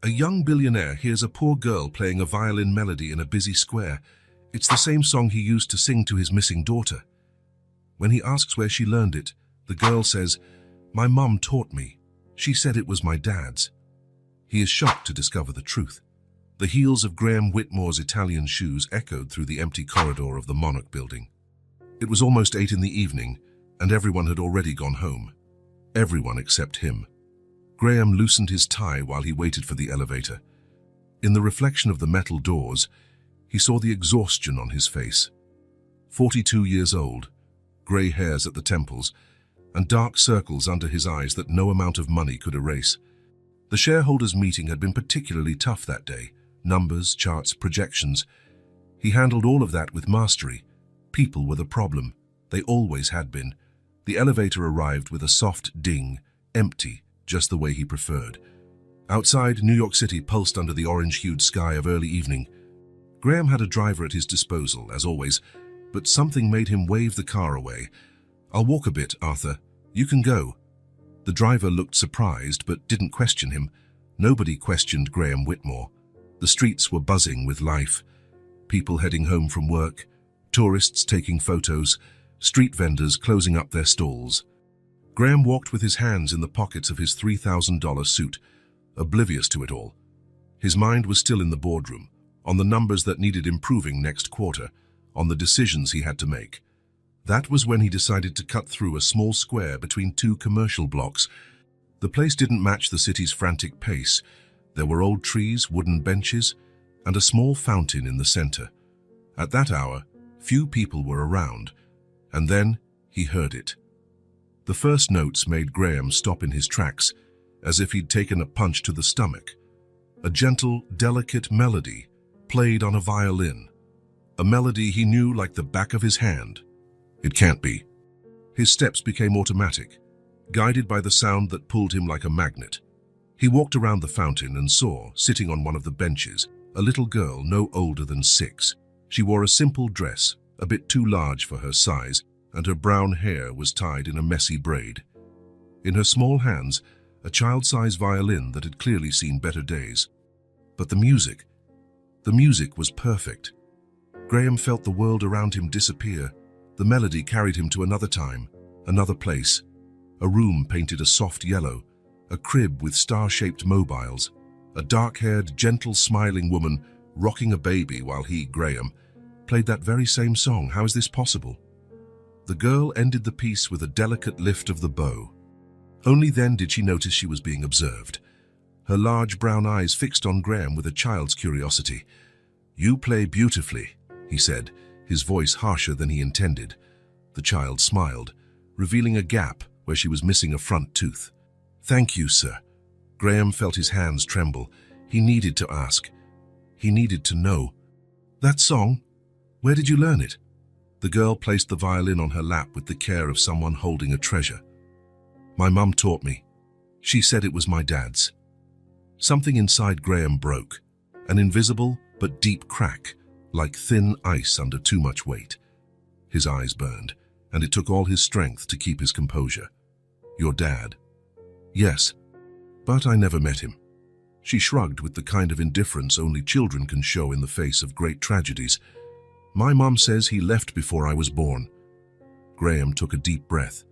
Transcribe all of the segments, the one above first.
A young billionaire hears a poor girl playing a violin melody in a busy square. It's the same song he used to sing to his missing daughter. When he asks where she learned it, the girl says, "My mum taught me. She said it was my dad's." He is shocked to discover the truth. The heels of Graham Whitmore's Italian shoes echoed through the empty corridor of the Monarch building. It was almost 8 in the evening, and everyone had already gone home. Everyone except him. Graham loosened his tie while he waited for the elevator. In the reflection of the metal doors, he saw the exhaustion on his face. 42 years old, grey hairs at the temples, and dark circles under his eyes that no amount of money could erase. The shareholders' meeting had been particularly tough that day. Numbers, charts, projections. He handled all of that with mastery. People were the problem. They always had been. The elevator arrived with a soft ding, empty, just the way he preferred. Outside, New York City pulsed under the orange-hued sky of early evening. Graham had a driver at his disposal, as always, but something made him wave the car away. "I'll walk a bit, Arthur. You can go." The driver looked surprised, but didn't question him. Nobody questioned Graham Whitmore. The streets were buzzing with life. People heading home from work, tourists taking photos, street vendors closing up their stalls. Graham walked with his hands in the pockets of his $3,000 suit, oblivious to it all. His mind was still in the boardroom, on the numbers that needed improving next quarter, on the decisions he had to make. That was when he decided to cut through a small square between two commercial blocks. The place didn't match the city's frantic pace. There were old trees, wooden benches, and a small fountain in the center. At that hour, few people were around, and then he heard it. The first notes made Graham stop in his tracks, as if he'd taken a punch to the stomach. A gentle, delicate melody played on a violin. A melody he knew like the back of his hand. It can't be. His steps became automatic, guided by the sound that pulled him like a magnet. He walked around the fountain and saw, sitting on one of the benches, a little girl no older than 6. She wore a simple dress, a bit too large for her size, and her brown hair was tied in a messy braid. In her small hands, a child-sized violin that had clearly seen better days. But the music was perfect. Graham felt the world around him disappear. The melody carried him to another time, another place. A room painted a soft yellow, a crib with star-shaped mobiles, a dark-haired, gentle, smiling woman rocking a baby while he, Graham, played that very same song. How is this possible? The girl ended the piece with a delicate lift of the bow. Only then did she notice she was being observed. Her large brown eyes fixed on Graham with a child's curiosity. "You play beautifully," he said, his voice harsher than he intended. The child smiled, revealing a gap where she was missing a front tooth. "Thank you, sir." Graham felt his hands tremble. He needed to ask. He needed to know. "That song? Where did you learn it?" The girl placed the violin on her lap with the care of someone holding a treasure. "My mum taught me. She said it was my dad's." Something inside Graham broke, an invisible but deep crack, like thin ice under too much weight. His eyes burned, and it took all his strength to keep his composure. "Your dad?" "Yes, but I never met him." She shrugged with the kind of indifference only children can show in the face of great tragedies. "My mom says he left before I was born." Graham took a deep breath.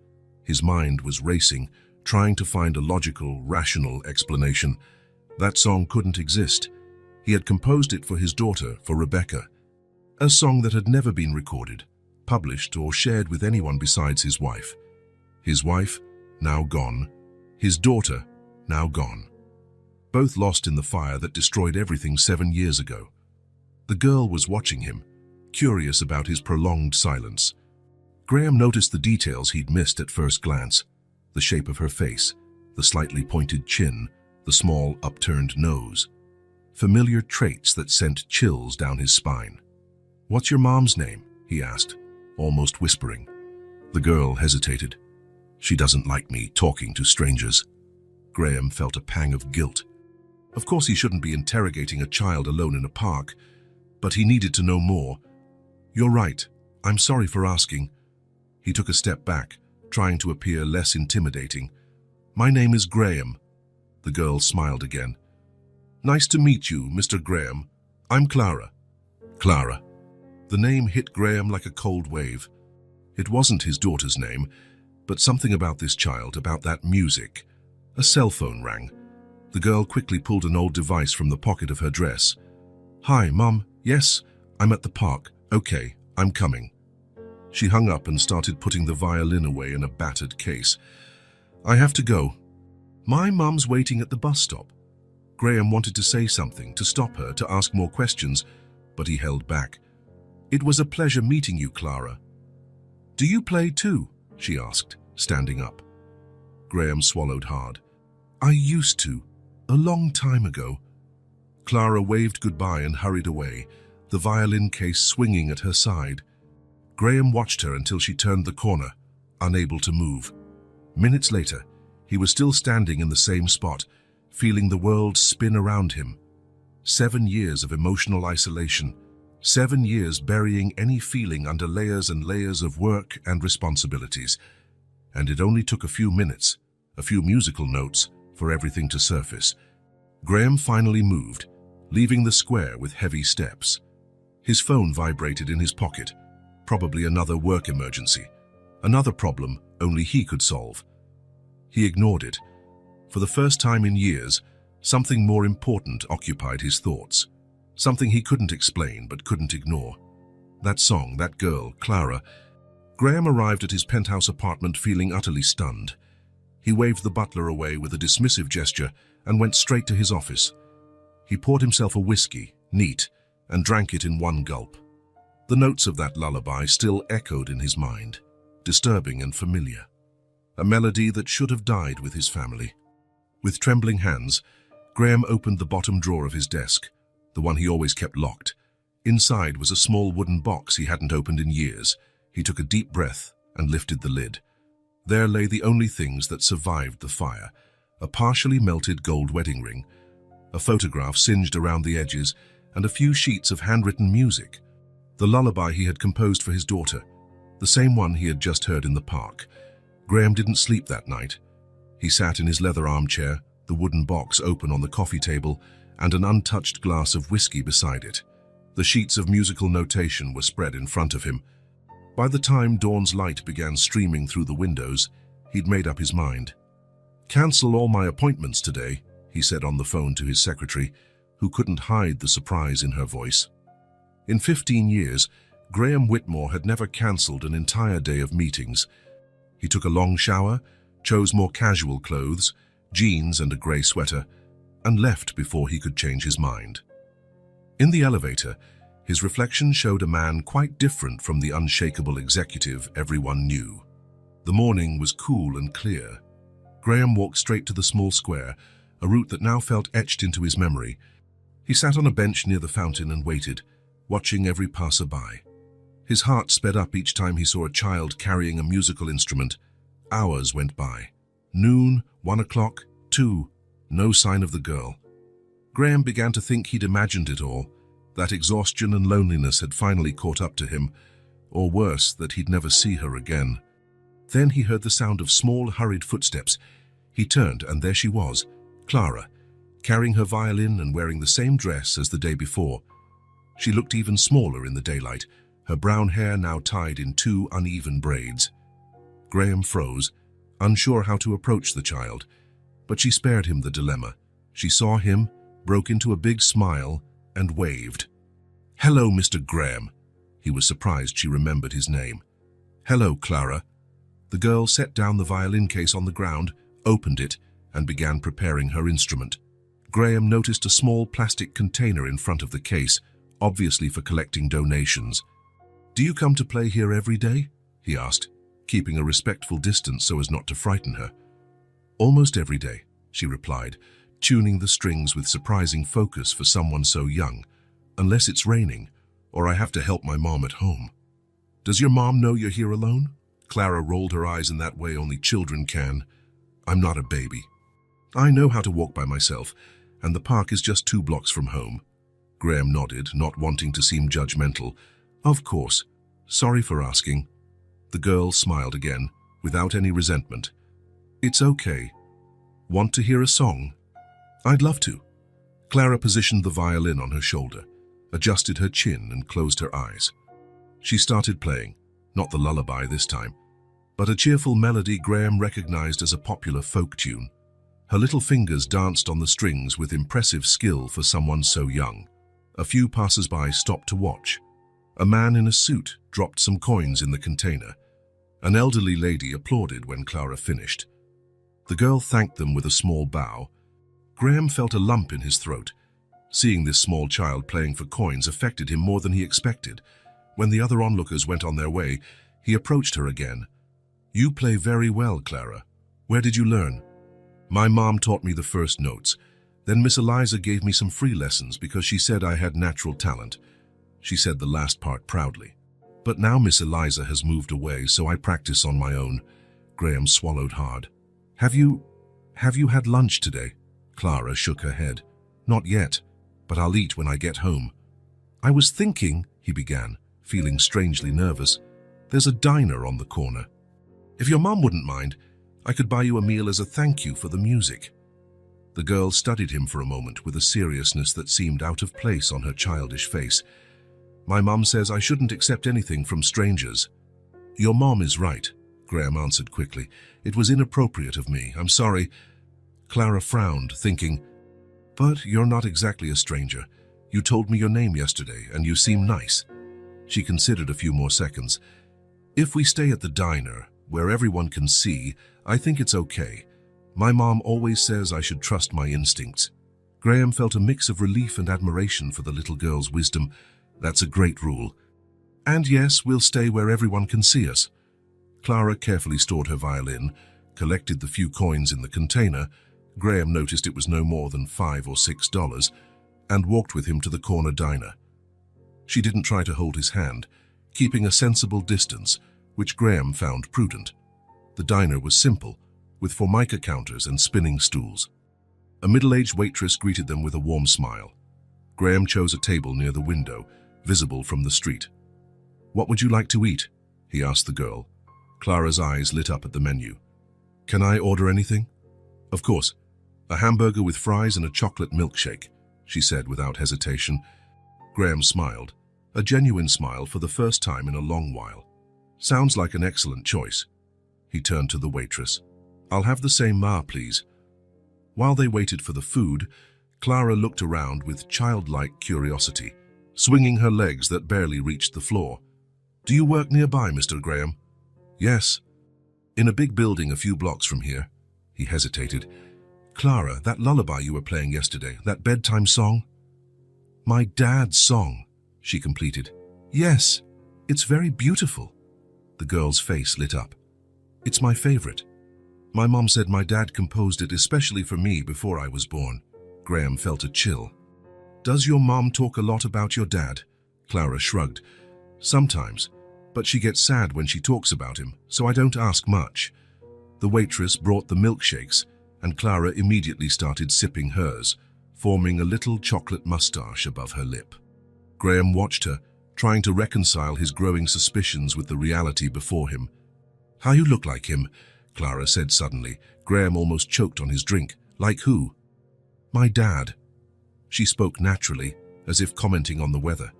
His mind was racing, trying to find a logical, rational explanation. That song couldn't exist. He had composed it for his daughter, for Rebecca. A song that had never been recorded, published, or shared with anyone besides his wife. His wife, now gone. His daughter, now gone. Both lost in the fire that destroyed everything 7 years ago. The girl was watching him, curious about his prolonged silence. Graham noticed the details he'd missed at first glance. The shape of her face, the slightly pointed chin, the small upturned nose. Familiar traits that sent chills down his spine. "What's your mom's name?" he asked, almost whispering. The girl hesitated. "She doesn't like me talking to strangers." Graham felt a pang of guilt. Of course he shouldn't be interrogating a child alone in a park, but he needed to know more. "You're right. I'm sorry for asking." He took a step back, trying to appear less intimidating. "My name is Graham." The girl smiled again. Nice to meet you, Mr. Graham. I'm Clara. Clara. The name hit Graham like a cold wave. It wasn't his daughter's name, but something about this child, about that music. A cell phone rang. The girl quickly pulled an old device from the pocket of her dress. Hi, Mum. Yes, I'm at the park. Okay, I'm coming. She hung up and started putting the violin away in a battered case. I have to go. My mum's waiting at the bus stop. Graham wanted to say something, to stop her, to ask more questions, but he held back. It was a pleasure meeting you, Clara. Do you play too? She asked, standing up. Graham swallowed hard. I used to, a long time ago. Clara waved goodbye and hurried away, the violin case swinging at her side. Graham watched her until she turned the corner, unable to move. Minutes later, he was still standing in the same spot, feeling the world spin around him. 7 years of emotional isolation, 7 years burying any feeling under layers and layers of work and responsibilities. And it only took a few minutes, a few musical notes, for everything to surface. Graham finally moved, leaving the square with heavy steps. His phone vibrated in his pocket, probably another work emergency, another problem only he could solve. He ignored it. For the first time in years, something more important occupied his thoughts. Something he couldn't explain but couldn't ignore. That song, that girl, Clara. Graham arrived at his penthouse apartment feeling utterly stunned. He waved the butler away with a dismissive gesture and went straight to his office. He poured himself a whiskey, neat, and drank it in one gulp. The notes of that lullaby still echoed in his mind, disturbing and familiar. A melody that should have died with his family. With trembling hands, Graham opened the bottom drawer of his desk, the one he always kept locked. Inside was a small wooden box he hadn't opened in years. He took a deep breath and lifted the lid. There lay the only things that survived the fire: a partially melted gold wedding ring, a photograph singed around the edges, and a few sheets of handwritten music. The lullaby he had composed for his daughter, the same one he had just heard in the park. Graham didn't sleep that night. He sat in his leather armchair, the wooden box open on the coffee table, and an untouched glass of whiskey beside it. The sheets of musical notation were spread in front of him. By the time dawn's light began streaming through the windows, he'd made up his mind. Cancel all my appointments today, he said on the phone to his secretary, who couldn't hide the surprise in her voice. In 15 years, Graham Whitmore had never cancelled an entire day of meetings. He took a long shower, chose more casual clothes, jeans and a grey sweater, and left before he could change his mind. In the elevator, his reflection showed a man quite different from the unshakable executive everyone knew. The morning was cool and clear. Graham walked straight to the small square, a route that now felt etched into his memory. He sat on a bench near the fountain and waited, watching every passer-by. His heart sped up each time he saw a child carrying a musical instrument. Hours went by. Noon, 1 o'clock, 2, no sign of the girl. Graham began to think he'd imagined it all, that exhaustion and loneliness had finally caught up to him, or worse, that he'd never see her again. Then he heard the sound of small, hurried footsteps. He turned, and there she was, Clara, carrying her violin and wearing the same dress as the day before. She looked even smaller in the daylight, her brown hair now tied in 2 uneven braids. Graham froze, unsure how to approach the child, but she spared him the dilemma. She saw him, broke into a big smile, and waved. "Hello, Mr. Graham." He was surprised she remembered his name. "Hello, Clara." The girl set down the violin case on the ground, opened it, and began preparing her instrument. Graham noticed a small plastic container in front of the case, obviously for collecting donations. "Do you come to play here every day?" he asked, keeping a respectful distance so as not to frighten her. "Almost every day," she replied, tuning the strings with surprising focus for someone so young. "Unless it's raining, or I have to help my mom at home." "Does your mom know you're here alone?" Clara rolled her eyes in that way only children can. "I'm not a baby. I know how to walk by myself, and the park is just 2 blocks from home." Graham nodded, not wanting to seem judgmental. "Of course. Sorry for asking." The girl smiled again, without any resentment. "It's okay. Want to hear a song?" "I'd love to." Clara positioned the violin on her shoulder, adjusted her chin and closed her eyes. She started playing, not the lullaby this time, but a cheerful melody Graham recognized as a popular folk tune. Her little fingers danced on the strings with impressive skill for someone so young. A few passers-by stopped to watch. A man in a suit dropped some coins in the container. An elderly lady applauded when Clara finished. The girl thanked them with a small bow. Graham felt a lump in his throat. Seeing this small child playing for coins affected him more than he expected. When the other onlookers went on their way, he approached her again. "You play very well, Clara. Where did you learn?" "My mom taught me the first notes. Then Miss Eliza gave me some free lessons because she said I had natural talent." She said the last part proudly. "But now Miss Eliza has moved away, so I practice on my own." Graham swallowed hard. Have you had lunch today?" Clara shook her head. "Not yet, but I'll eat when I get home." "I was thinking," he began, feeling strangely nervous. "There's a diner on the corner. If your mom wouldn't mind, I could buy you a meal as a thank you for the music." The girl studied him for a moment with a seriousness that seemed out of place on her childish face. "My mom says I shouldn't accept anything from strangers." "Your mom is right," Graham answered quickly. "It was inappropriate of me. I'm sorry." Clara frowned, thinking, "But you're not exactly a stranger. You told me your name yesterday, and you seem nice." She considered a few more seconds. "If we stay at the diner, where everyone can see, I think it's okay. My mom always says I should trust my instincts." Graham felt a mix of relief and admiration for the little girl's wisdom. "That's a great rule. And yes, we'll stay where everyone can see us." Clara carefully stored her violin, collected the few coins in the container. Graham noticed it was no more than $5 or $6, and walked with him to the corner diner. She didn't try to hold his hand, keeping a sensible distance, which Graham found prudent. The diner was simple, with formica counters and spinning stools. A middle-aged waitress greeted them with a warm smile. Graham chose a table near the window, visible from the street. "What would you like to eat?" he asked the girl. Clara's eyes lit up at the menu. "Can I order anything?" "Of course. A hamburger with fries and a chocolate milkshake," she said without hesitation. Graham smiled, a genuine smile for the first time in a long while. "Sounds like an excellent choice." He turned to the waitress. "I'll have the same please." While they waited for the food, Clara looked around with childlike curiosity, swinging her legs that barely reached the floor. "Do you work nearby, Mr. Graham?" "Yes. In a big building a few blocks from here." He hesitated. "Clara, that lullaby you were playing yesterday, that bedtime song?" "My dad's song," she completed. "Yes, it's very beautiful." The girl's face lit up. "It's my favorite. My mom said my dad composed it especially for me before I was born." Graham felt a chill. "Does your mom talk a lot about your dad?" Clara shrugged. "Sometimes, but she gets sad when she talks about him, so I don't ask much." The waitress brought the milkshakes, and Clara immediately started sipping hers, forming a little chocolate mustache above her lip. Graham watched her, trying to reconcile his growing suspicions with the reality before him. "How you look like him," Clara said suddenly. Graham almost choked on his drink. "Like who?" "My dad." She spoke naturally, as if commenting on the weather.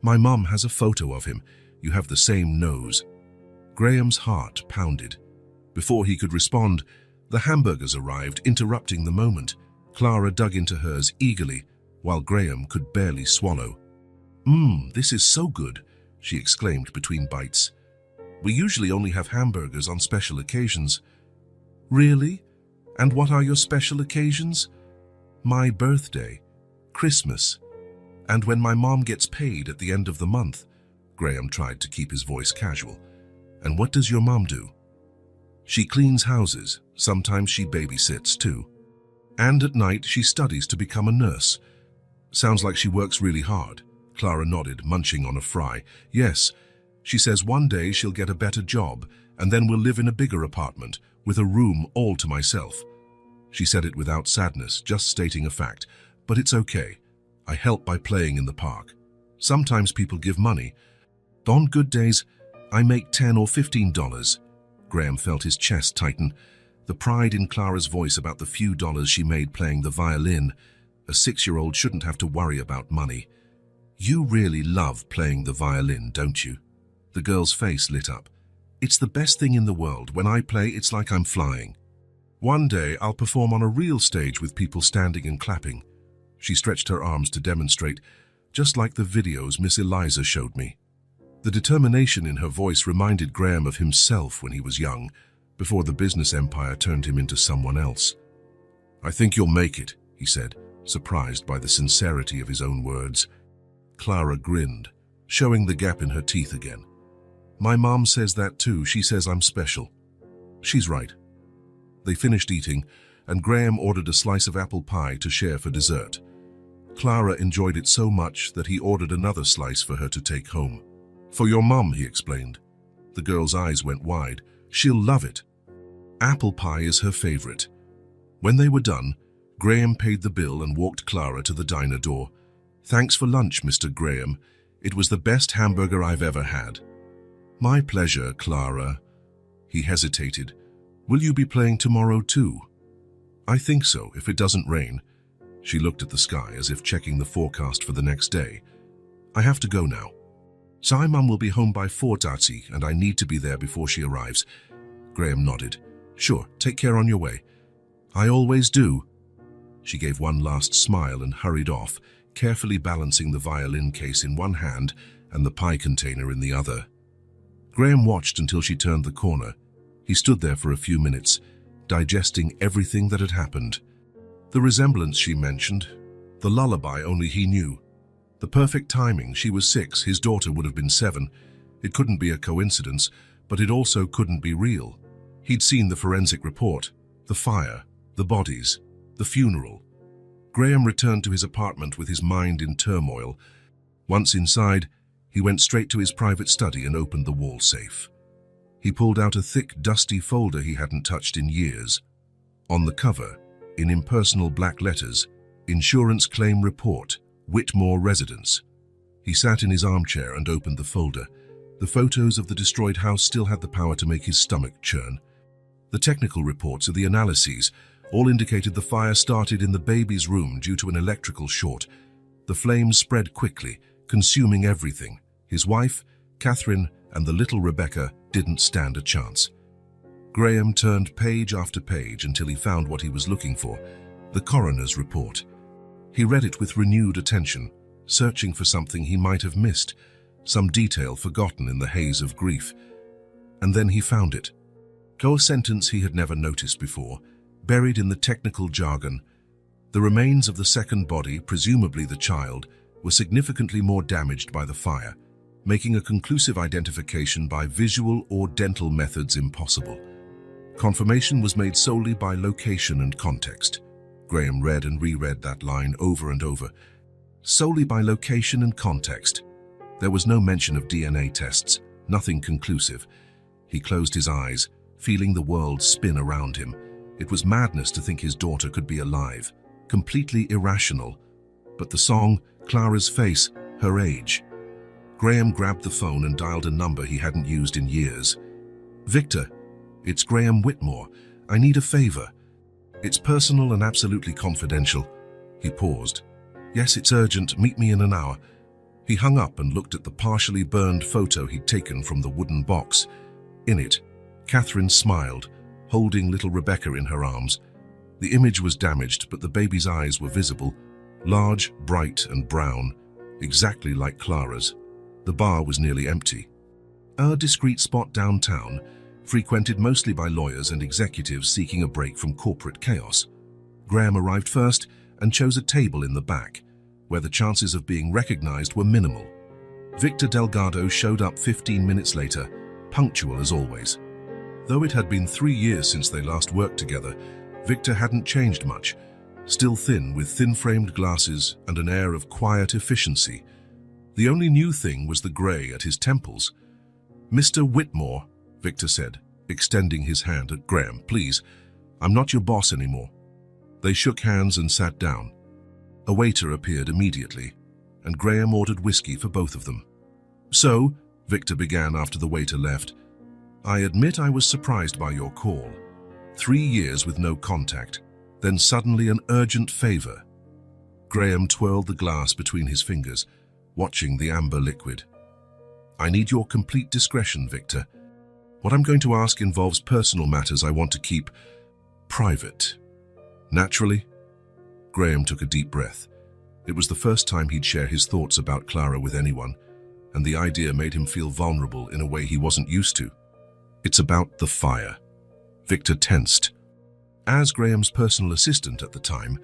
"My mom has a photo of him. You have the same nose." Graham's heart pounded. Before he could respond, the hamburgers arrived, interrupting the moment. Clara dug into hers eagerly, while Graham could barely swallow. This is so good," she exclaimed between bites. "We usually only have hamburgers on special occasions." "Really? And what are your special occasions?" "My birthday, Christmas, and when my mom gets paid at the end of the month." Graham tried to keep his voice casual. "And what does your mom do?" "She cleans houses. Sometimes she babysits too. And at night she studies to become a nurse." "Sounds like she works really hard." Clara nodded, munching on a fry. "Yes, she says one day she'll get a better job, and then we'll live in a bigger apartment, with a room all to myself." She said it without sadness, just stating a fact. "But it's okay. I help by playing in the park. Sometimes people give money. On good days, I make $10 or $15. Graham felt his chest tighten. The pride in Clara's voice about the few dollars she made playing the violin, A 6-year-old shouldn't have to worry about money. You really love playing the violin, don't you? The girl's face lit up. It's the best thing in the world. When I play, it's like I'm flying. One day, I'll perform on a real stage with people standing and clapping. She stretched her arms to demonstrate, just like the videos Miss Eliza showed me. The determination in her voice reminded Graham of himself when he was young, before the business empire turned him into someone else. I think you'll make it, he said, surprised by the sincerity of his own words. Clara grinned, showing the gap in her teeth again. My mom says that too. She says I'm special. She's right. They finished eating, and Graham ordered a slice of apple pie to share for dessert. Clara enjoyed it so much that he ordered another slice for her to take home. For your mom, he explained. The girl's eyes went wide. She'll love it. Apple pie is her favorite. When they were done, Graham paid the bill and walked Clara to the diner door. Thanks for lunch, Mr. Graham. It was the best hamburger I've ever had. My pleasure, Clara. He hesitated. Will you be playing tomorrow too? I think so, if it doesn't rain. She looked at the sky as if checking the forecast for the next day. I have to go now. Mum will be home by 4:30 and I need to be there before she arrives. Graham nodded. Sure, take care on your way. I always do. She gave one last smile and hurried off, carefully balancing the violin case in one hand and the pie container in the other. Graham watched until she turned the corner. He stood there for a few minutes, digesting everything that had happened. The resemblance she mentioned, the lullaby only he knew. The perfect timing, she was 6, his daughter would have been 7. It couldn't be a coincidence, but it also couldn't be real. He'd seen the forensic report, the fire, the bodies, the funeral. Graham returned to his apartment with his mind in turmoil. Once inside, he went straight to his private study and opened the wall safe. He pulled out a thick, dusty folder he hadn't touched in years. On the cover, in impersonal black letters, Insurance Claim Report, Whitmore Residence. He sat in his armchair and opened the folder. The photos of the destroyed house still had the power to make his stomach churn. The technical reports of the analyses all indicated the fire started in the baby's room due to an electrical short. The flames spread quickly, consuming everything. His wife, Catherine, and the little Rebecca didn't stand a chance. Graham turned page after page until he found what he was looking for, the coroner's report. He read it with renewed attention, searching for something he might have missed, some detail forgotten in the haze of grief. And then he found it. A sentence he had never noticed before, buried in the technical jargon. The remains of the second body, presumably the child, were significantly more damaged by the fire, making a conclusive identification by visual or dental methods impossible. Confirmation was made solely by location and context. Graham read and reread that line over and over. Solely by location and context. There was no mention of DNA tests, nothing conclusive. He closed his eyes, feeling the world spin around him. It was madness to think his daughter could be alive, completely irrational. But the song, Clara's face, her age. Graham grabbed the phone and dialed a number he hadn't used in years. Victor, it's Graham Whitmore. I need a favor. It's personal and absolutely confidential. He paused. Yes, it's urgent. Meet me in an hour. He hung up and looked at the partially burned photo he'd taken from the wooden box. In it, Catherine smiled, holding little Rebecca in her arms. The image was damaged, but the baby's eyes were visible, large, bright, and brown, exactly like Clara's. The bar was nearly empty. A discreet spot downtown, frequented mostly by lawyers and executives seeking a break from corporate chaos. Graham arrived first and chose a table in the back, where the chances of being recognized were minimal. Victor Delgado showed up 15 minutes later, punctual as always. Though it had been 3 years since they last worked together, Victor hadn't changed much, still thin with thin-framed glasses and an air of quiet efficiency. The only new thing was the grey at his temples. Mr. Whitmore, Victor said, extending his hand at Graham. Please, I'm not your boss anymore. They shook hands and sat down. A waiter appeared immediately, and Graham ordered whiskey for both of them. So, Victor began after the waiter left, I admit I was surprised by your call. 3 years with no contact, then suddenly an urgent favor. Graham twirled the glass between his fingers, watching the amber liquid. I need your complete discretion, Victor. What I'm going to ask involves personal matters I want to keep private. Naturally, Graham took a deep breath. It was the first time he'd share his thoughts about Clara with anyone, and the idea made him feel vulnerable in a way he wasn't used to. It's about the fire. Victor tensed. As Graham's personal assistant at the time,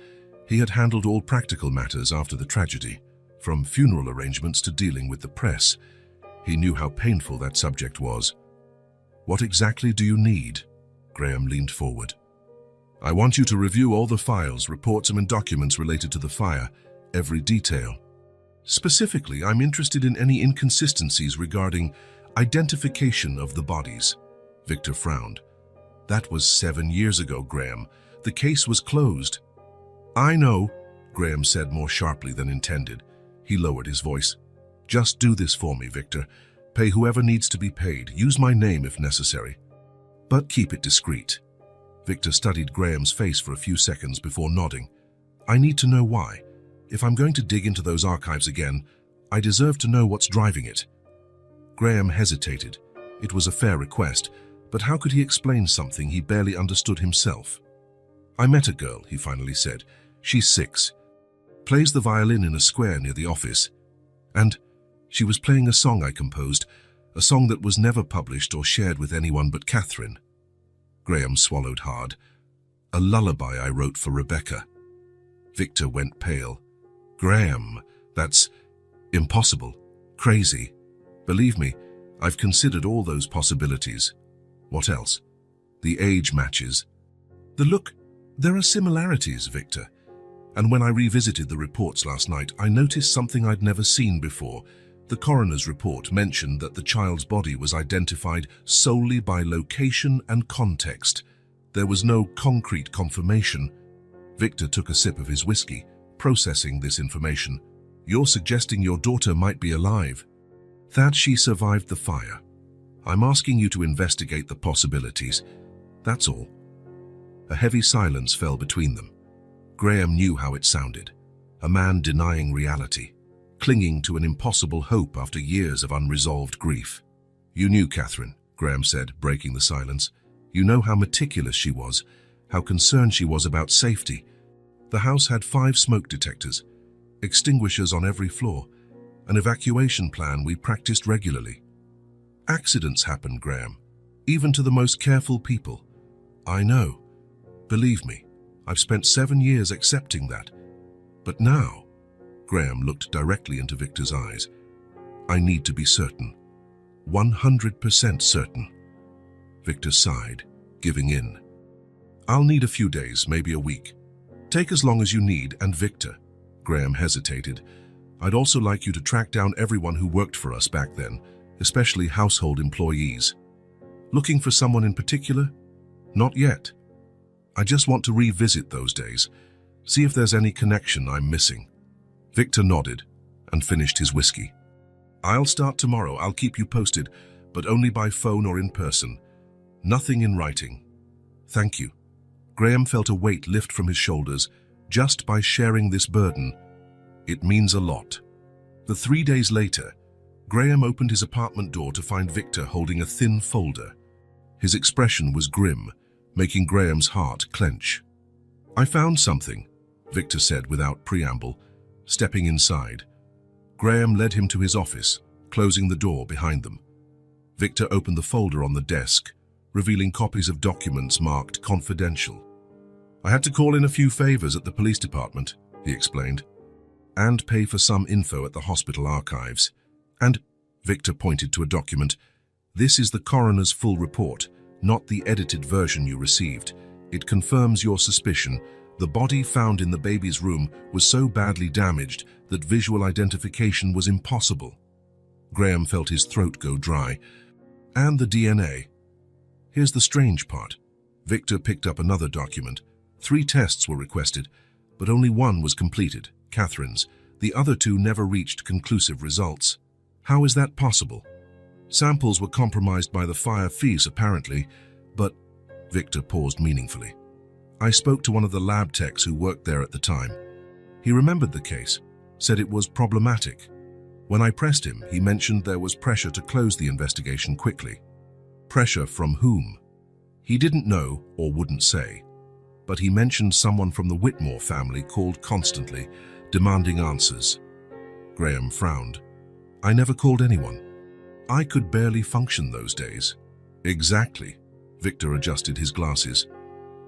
he had handled all practical matters after the tragedy, from funeral arrangements to dealing with the press. He knew how painful that subject was. What exactly do you need? Graham leaned forward. I want you to review all the files, reports, and documents related to the fire, every detail. Specifically, I'm interested in any inconsistencies regarding identification of the bodies. Victor frowned. That was 7 years ago, Graham. The case was closed. I know, Graham said more sharply than intended. He lowered his voice. Just do this for me, Victor. Pay whoever needs to be paid. Use my name if necessary. But keep it discreet. Victor studied Graham's face for a few seconds before nodding. I need to know why. If I'm going to dig into those archives again, I deserve to know what's driving it. Graham hesitated. It was a fair request, but how could he explain something he barely understood himself? I met a girl, he finally said. She's 6. Plays the violin in a square near the office. And she was playing a song I composed, a song that was never published or shared with anyone but Catherine. Graham swallowed hard. A lullaby I wrote for Rebecca. Victor went pale. Graham, that's impossible, crazy. Believe me, I've considered all those possibilities. What else? The age matches. The look, there are similarities, Victor. And when I revisited the reports last night, I noticed something I'd never seen before. The coroner's report mentioned that the child's body was identified solely by location and context. There was no concrete confirmation. Victor took a sip of his whiskey, processing this information. You're suggesting your daughter might be alive. That she survived the fire. I'm asking you to investigate the possibilities. That's all. A heavy silence fell between them. Graham knew how it sounded. A man denying reality, clinging to an impossible hope after years of unresolved grief. You knew Catherine, Graham said, breaking the silence. You know how meticulous she was, how concerned she was about safety. The house had 5 smoke detectors, extinguishers on every floor, an evacuation plan we practiced regularly. Accidents happen, Graham, even to the most careful people. I know. Believe me, I've spent 7 years accepting that. But now, Graham looked directly into Victor's eyes. I need to be certain. 100% certain. Victor sighed, giving in. I'll need a few days, maybe a week. Take as long as you need, and Victor, Graham hesitated, I'd also like you to track down everyone who worked for us back then, especially household employees. Looking for someone in particular? Not yet. I just want to revisit those days, see if there's any connection I'm missing. Victor nodded and finished his whiskey. I'll start tomorrow. I'll keep you posted, but only by phone or in person. Nothing in writing. Thank you. Graham felt a weight lift from his shoulders just by sharing this burden. It means a lot. 3 days later, Graham opened his apartment door to find Victor holding a thin folder. His expression was grim, making Graham's heart clench. I found something, Victor said without preamble, stepping inside. Graham led him to his office, closing the door behind them. Victor opened the folder on the desk, revealing copies of documents marked confidential. I had to call in a few favors at the police department, he explained, and pay for some info at the hospital archives. And, Victor pointed to a document, this is the coroner's full report, not the edited version you received. It confirms your suspicion. The body found in the baby's room was so badly damaged that visual identification was impossible. Graham felt his throat go dry. And the DNA. Here's the strange part. Victor picked up another document. 3 tests were requested, but only one was completed, Catherine's. The other 2 never reached conclusive results. How is that possible? Samples were compromised by the fire fees, apparently, but Victor paused meaningfully. I spoke to one of the lab techs who worked there at the time. He remembered the case, said it was problematic. When I pressed him, he mentioned there was pressure to close the investigation quickly. Pressure from whom? He didn't know or wouldn't say, but he mentioned someone from the Whitmore family called constantly, demanding answers. Graham frowned. I never called anyone. I could barely function those days. Exactly. Victor adjusted his glasses.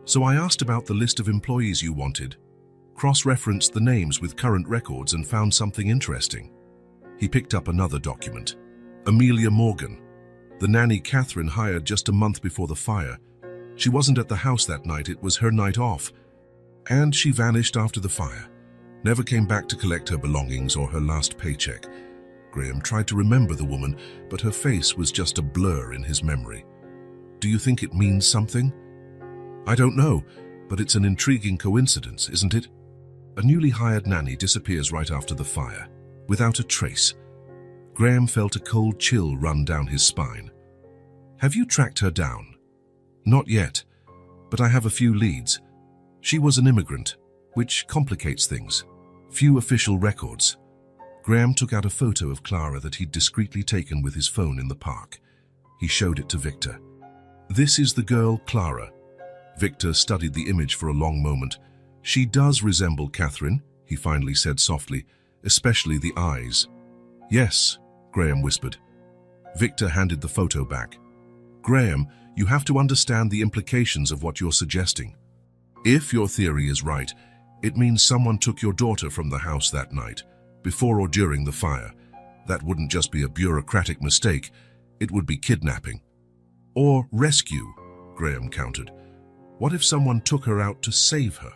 So I asked about the list of employees you wanted, cross-referenced the names with current records and found something interesting. He picked up another document. Amelia Morgan, the nanny Catherine hired just a month before the fire. She wasn't at the house that night, it was her night off. And she vanished after the fire. Never came back to collect her belongings or her last paycheck. Graham tried to remember the woman, but her face was just a blur in his memory. Do you think it means something? I don't know, but it's an intriguing coincidence, isn't it? A newly hired nanny disappears right after the fire, without a trace. Graham felt a cold chill run down his spine. Have you tracked her down? Not yet, but I have a few leads. She was an immigrant, which complicates things. Few official records. Graham took out a photo of Clara that he'd discreetly taken with his phone in the park. He showed it to Victor. This is the girl, Clara. Victor studied the image for a long moment. She does resemble Catherine, he finally said softly, especially the eyes. Yes, Graham whispered. Victor handed the photo back. Graham, you have to understand the implications of what you're suggesting. If your theory is right, it means someone took your daughter from the house that night, before or during the fire. That wouldn't just be a bureaucratic mistake, it would be kidnapping. Or rescue, Graham countered. What if someone took her out to save her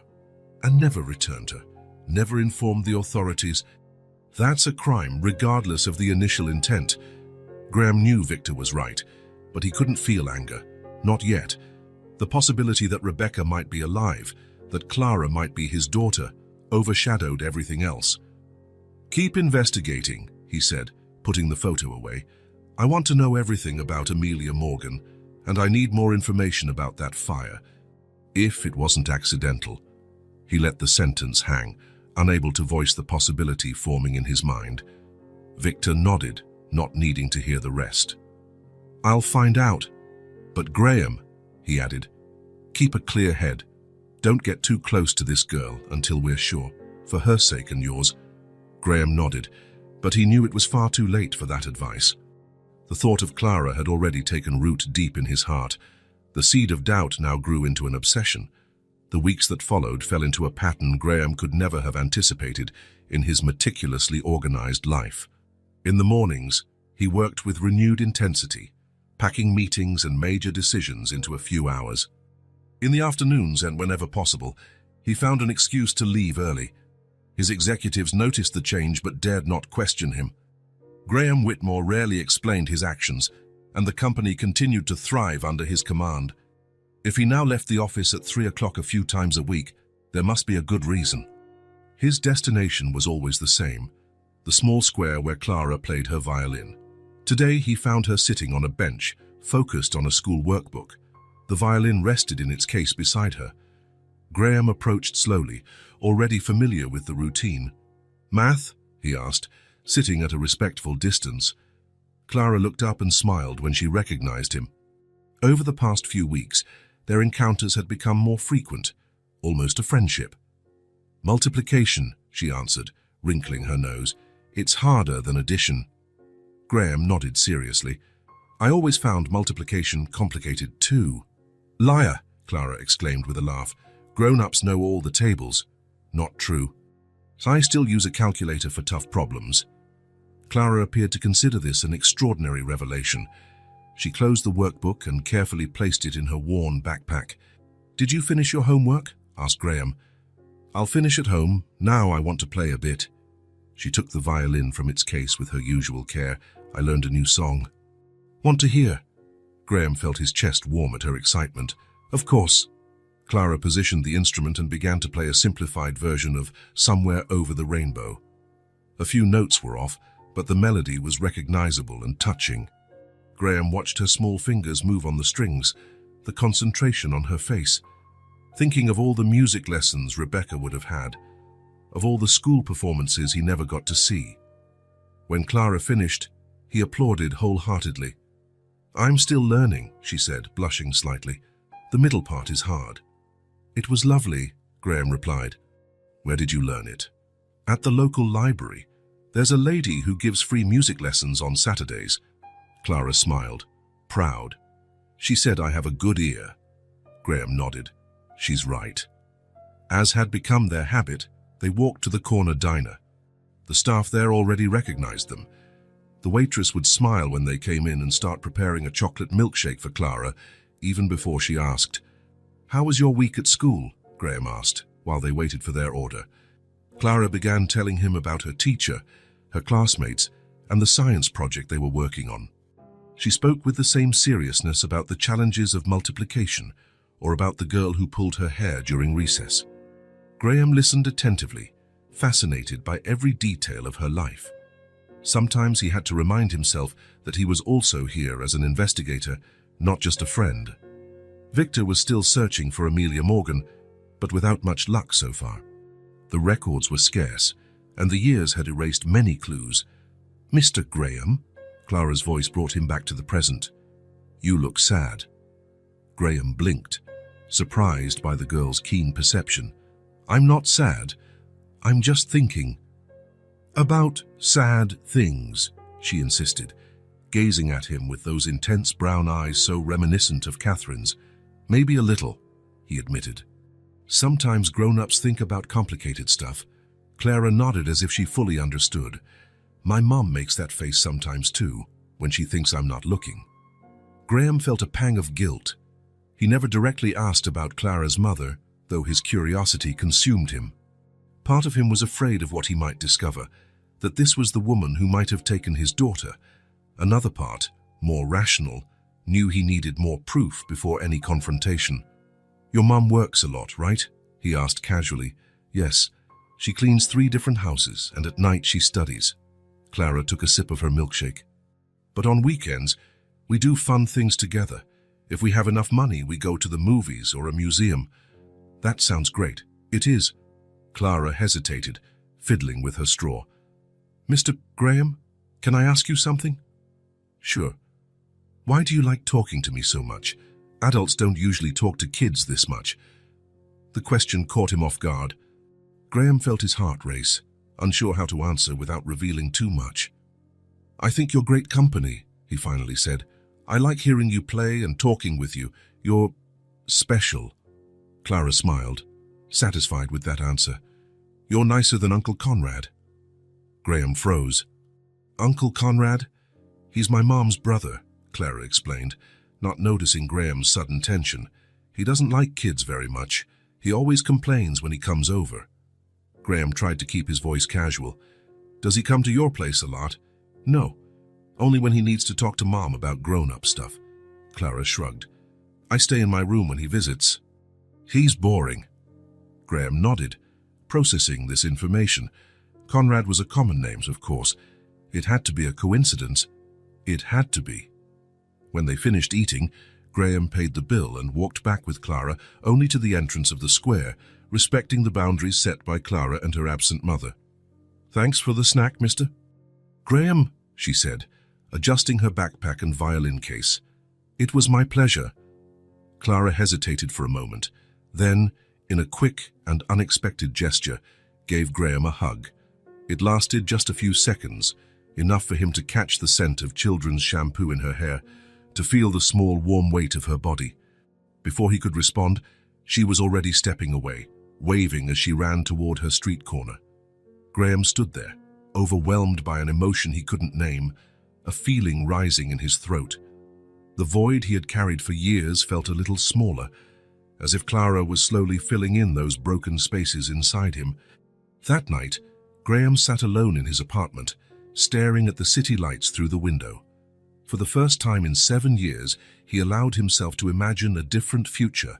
and never returned her, never informed the authorities? That's a crime regardless of the initial intent. Graham knew Victor was right, but he couldn't feel anger. Not yet. The possibility that Rebecca might be alive, that Clara might be his daughter, overshadowed everything else. Keep investigating, he said, putting the photo away. I want to know everything about Amelia Morgan, and I need more information about that fire. If it wasn't accidental. He let the sentence hang, unable to voice the possibility forming in his mind. Victor nodded, not needing to hear the rest. I'll find out. But Graham, he added, keep a clear head. Don't get too close to this girl until we're sure, for her sake and yours. Graham nodded, but he knew it was far too late for that advice. The thought of Clara had already taken root deep in his heart. The seed of doubt now grew into an obsession. The weeks that followed fell into a pattern Graham could never have anticipated in his meticulously organized life. In the mornings, he worked with renewed intensity, packing meetings and major decisions into a few hours. In the afternoons and whenever possible, he found an excuse to leave early. His executives noticed the change but dared not question him. Graham Whitmore rarely explained his actions, and the company continued to thrive under his command. If he now left the office at 3 o'clock a few times a week, there must be a good reason. His destination was always the same, the small square where Clara played her violin. Today he found her sitting on a bench, focused on a school workbook. The violin rested in its case beside her. Graham approached slowly, already familiar with the routine. Math? He asked, sitting at a respectful distance. Clara looked up and smiled when she recognized him. Over the past few weeks, their encounters had become more frequent, almost a friendship. Multiplication, she answered, wrinkling her nose. It's harder than addition. Graham nodded seriously. I always found multiplication complicated too. Liar, Clara exclaimed with a laugh. Grown-ups know all the tables. Not true. I still use a calculator for tough problems. Clara appeared to consider this an extraordinary revelation. She closed the workbook and carefully placed it in her worn backpack. Did you finish your homework? Asked Graham. I'll finish at home. Now I want to play a bit. She took the violin from its case with her usual care. I learned a new song. Want to hear? Graham felt his chest warm at her excitement. Of course. Clara positioned the instrument and began to play a simplified version of Somewhere Over the Rainbow. A few notes were off, but the melody was recognizable and touching. Graham watched her small fingers move on the strings, the concentration on her face, thinking of all the music lessons Rebecca would have had. of all the school performances he never got to see. When Clara finished, he applauded wholeheartedly. "I'm still learning," she said, blushing slightly. "The middle part is hard." "It was lovely," Graham replied. "Where did you learn it?" "At the local library. There's a lady who gives free music lessons on Saturdays." Clara smiled, proud. "She said I have a good ear." Graham nodded. "She's right." As had become their habit, they walked to the corner diner. The staff there already recognized them. The waitress would smile when they came in and start preparing a chocolate milkshake for Clara, even before she asked. "How was your week at school?" Graham asked, while they waited for their order. Clara began telling him about her teacher, her classmates, and the science project they were working on. She spoke with the same seriousness about the challenges of multiplication, or about the girl who pulled her hair during recess. Graham listened attentively, fascinated by every detail of her life. Sometimes he had to remind himself that he was also here as an investigator, not just a friend. Victor was still searching for Amelia Morgan, but without much luck so far. The records were scarce, and the years had erased many clues. "Mr. Graham?" Clara's voice brought him back to the present. "You look sad." Graham blinked, surprised by the girl's keen perception. "I'm not sad. I'm just thinking." "About sad things," she insisted, gazing at him with those intense brown eyes so reminiscent of Catherine's. "Maybe a little," he admitted. "Sometimes grown-ups think about complicated stuff." Clara nodded as if she fully understood. "My mom makes that face sometimes too, when she thinks I'm not looking." Graham felt a pang of guilt. He never directly asked about Clara's mother, though his curiosity consumed him. Part of him was afraid of what he might discover, that this was the woman who might have taken his daughter. Another part, more rational, knew he needed more proof before any confrontation. "Your mom works a lot, right?" he asked casually. "Yes. She cleans 3 different houses, and at night she studies." Clara took a sip of her milkshake. "But on weekends, we do fun things together. If we have enough money, we go to the movies or a museum." "That sounds great." "It is." Clara hesitated, fiddling with her straw. "Mr. Graham, can I ask you something?" "Sure." "Why do you like talking to me so much? Adults don't usually talk to kids this much." The question caught him off guard. Graham felt his heart race, unsure how to answer without revealing too much. "I think you're great company," he finally said. "I like hearing you play and talking with you. You're special." Clara smiled, satisfied with that answer. "You're nicer than Uncle Conrad." Graham froze. "Uncle Conrad? He's my mom's brother," Clara explained, not noticing Graham's sudden tension. "He doesn't like kids very much. He always complains when he comes over." Graham tried to keep his voice casual. "Does he come to your place a lot?" "No. Only when he needs to talk to Mom about grown-up stuff." Clara shrugged. "I stay in my room when he visits." "He's boring." Graham nodded, processing this information. Conrad was a common name, of course. It had to be a coincidence. It had to be. When they finished eating, Graham paid the bill and walked back with Clara only to the entrance of the square, respecting the boundaries set by Clara and her absent mother. "Thanks for the snack, mister." "Graham," she said, adjusting her backpack and violin case. "It was my pleasure." Clara hesitated for a moment, then, in a quick and unexpected gesture, gave Graham a hug. It lasted just a few seconds, enough for him to catch the scent of children's shampoo in her hair, to feel the small warm weight of her body. Before he could respond, she was already stepping away, waving as she ran toward her street corner. Graham stood there, overwhelmed by an emotion he couldn't name, a feeling rising in his throat. The void he had carried for years felt a little smaller, as if Clara was slowly filling in those broken spaces inside him. That night, Graham sat alone in his apartment, staring at the city lights through the window. For the first time in 7 years, he allowed himself to imagine a different future,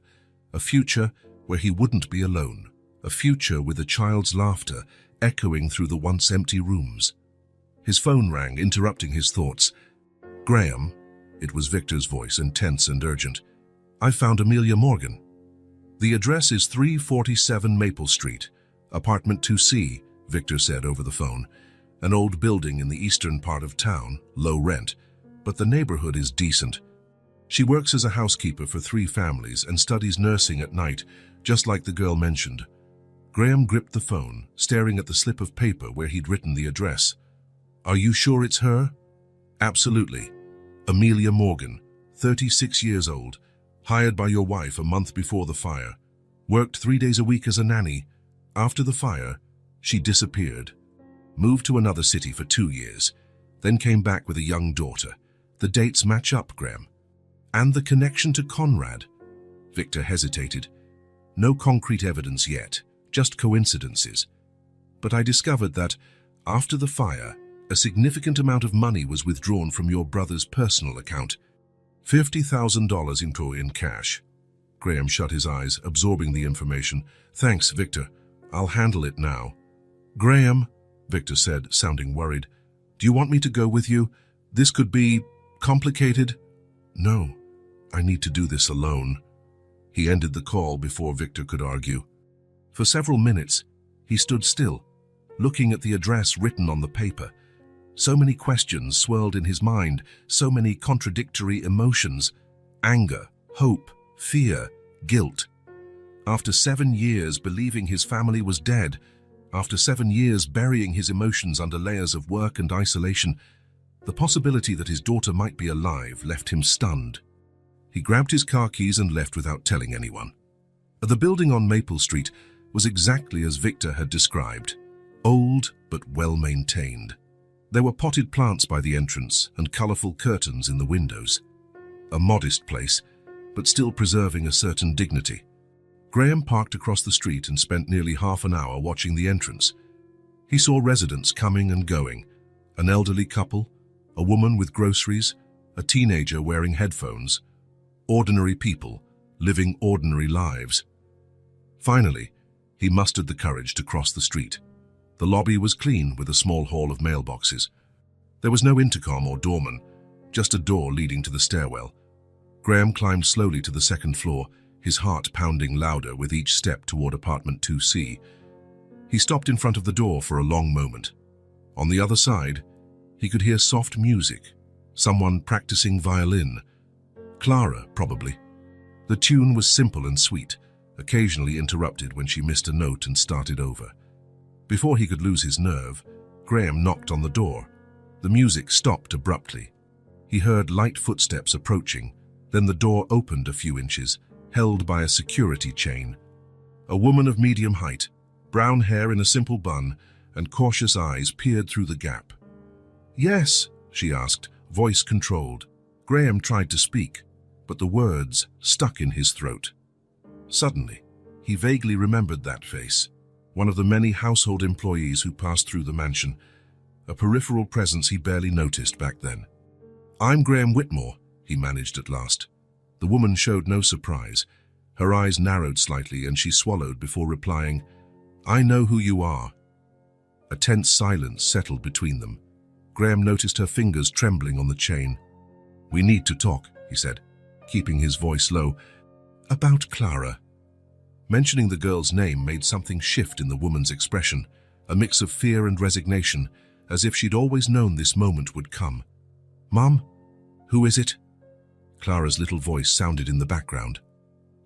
a future where he wouldn't be alone, a future with a child's laughter echoing through the once empty rooms. His phone rang, interrupting his thoughts. "Graham," it was Victor's voice, intense and urgent. "I've found Amelia Morgan. The address is 347 Maple Street. Apartment 2C, Victor said over the phone. An old building in the eastern part of town, low rent, but the neighborhood is decent. She works as a housekeeper for 3 families and studies nursing at night, just like the girl mentioned. Graham gripped the phone, staring at the slip of paper where he'd written the address. Are you sure it's her? Absolutely. Amelia Morgan, 36 years old, hired by your wife a month before the fire. Worked 3 days a week as a nanny. After the fire, she disappeared. Moved to another city for 2 years, then came back with a young daughter. The dates match up, Graham. And the connection to Conrad. Victor hesitated. No concrete evidence yet, just coincidences. But I discovered that, after the fire, a significant amount of money was withdrawn from your brother's personal account. $50,000 in cash. Graham shut his eyes, absorbing the information. Thanks, Victor. I'll handle it now. Graham, Victor said, sounding worried. Do you want me to go with you? This could be complicated. No, I need to do this alone. He ended the call before Victor could argue. For several minutes, he stood still, looking at the address written on the paper. So many questions swirled in his mind, so many contradictory emotions. Anger, hope, fear, guilt. After 7 years believing his family was dead, after 7 years burying his emotions under layers of work and isolation, the possibility that his daughter might be alive left him stunned. He grabbed his car keys and left without telling anyone. The building on Maple Street was exactly as Victor had described, old but well-maintained. There were potted plants by the entrance and colorful curtains in the windows. A modest place, but still preserving a certain dignity. Graham parked across the street and spent nearly half an hour watching the entrance. He saw residents coming and going, an elderly couple, a woman with groceries, a teenager wearing headphones, ordinary people living ordinary lives. Finally, he mustered the courage to cross the street. The lobby was clean with a small hall of mailboxes. There was no intercom or doorman, just a door leading to the stairwell. Graham climbed slowly to the second floor, his heart pounding louder with each step toward apartment 2C. He stopped in front of the door for a long moment. On the other side, he could hear soft music, someone practicing violin. Clara, probably. The tune was simple and sweet, occasionally interrupted when she missed a note and started over. Before he could lose his nerve, Graham knocked on the door. The music stopped abruptly. He heard light footsteps approaching, then the door opened a few inches, held by a security chain. A woman of medium height, brown hair in a simple bun, and cautious eyes peered through the gap. Yes, she asked, voice controlled. Graham tried to speak, but the words stuck in his throat. Suddenly, he vaguely remembered that face, one of the many household employees who passed through the mansion, a peripheral presence he barely noticed back then. I'm Graham Whitmore, he managed at last. The woman showed no surprise. Her eyes narrowed slightly and she swallowed before replying, I know who you are. A tense silence settled between them. Graham noticed her fingers trembling on the chain. We need to talk, he said, keeping his voice low. About Clara. Mentioning the girl's name made something shift in the woman's expression, a mix of fear and resignation, as if she'd always known this moment would come. Mom, who is it? Clara's little voice sounded in the background.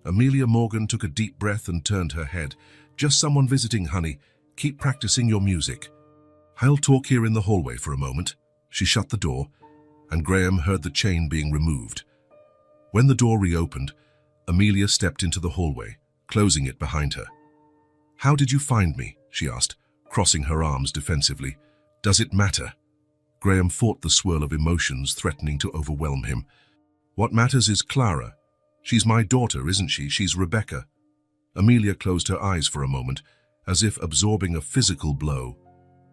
Amelia Morgan took a deep breath and turned her head. Just someone visiting, honey. Keep practicing your music. I'll talk here in the hallway for a moment. She shut the door, and Graham heard the chain being removed. When the door reopened, Amelia stepped into the hallway, closing it behind her. How did you find me? She asked, crossing her arms defensively. Does it matter? Graham fought the swirl of emotions threatening to overwhelm him. What matters is Clara. She's my daughter, isn't she? She's Rebecca. Amelia closed her eyes for a moment, as if absorbing a physical blow.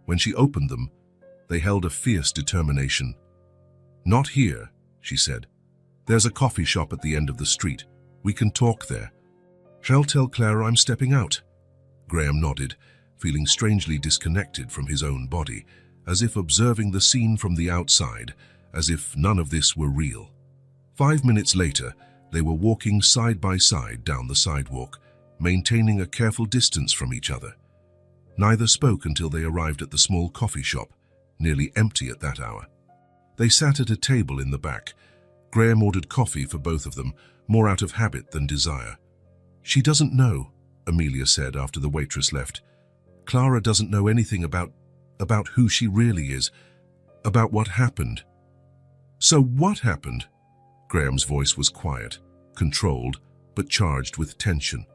When she opened them, they held a fierce determination. Not here, she said. There's a coffee shop at the end of the street. We can talk there. Shall tell Clara I'm stepping out? Graham nodded, feeling strangely disconnected from his own body, as if observing the scene from the outside, as if none of this were real. 5 minutes later, they were walking side by side down the sidewalk, maintaining a careful distance from each other. Neither spoke until they arrived at the small coffee shop, nearly empty at that hour. They sat at a table in the back. Graham ordered coffee for both of them, more out of habit than desire. "She doesn't know," Amelia said after the waitress left. "Clara doesn't know anything about who she really is, about what happened." "So what happened?" Graham's voice was quiet, controlled, but charged with tension.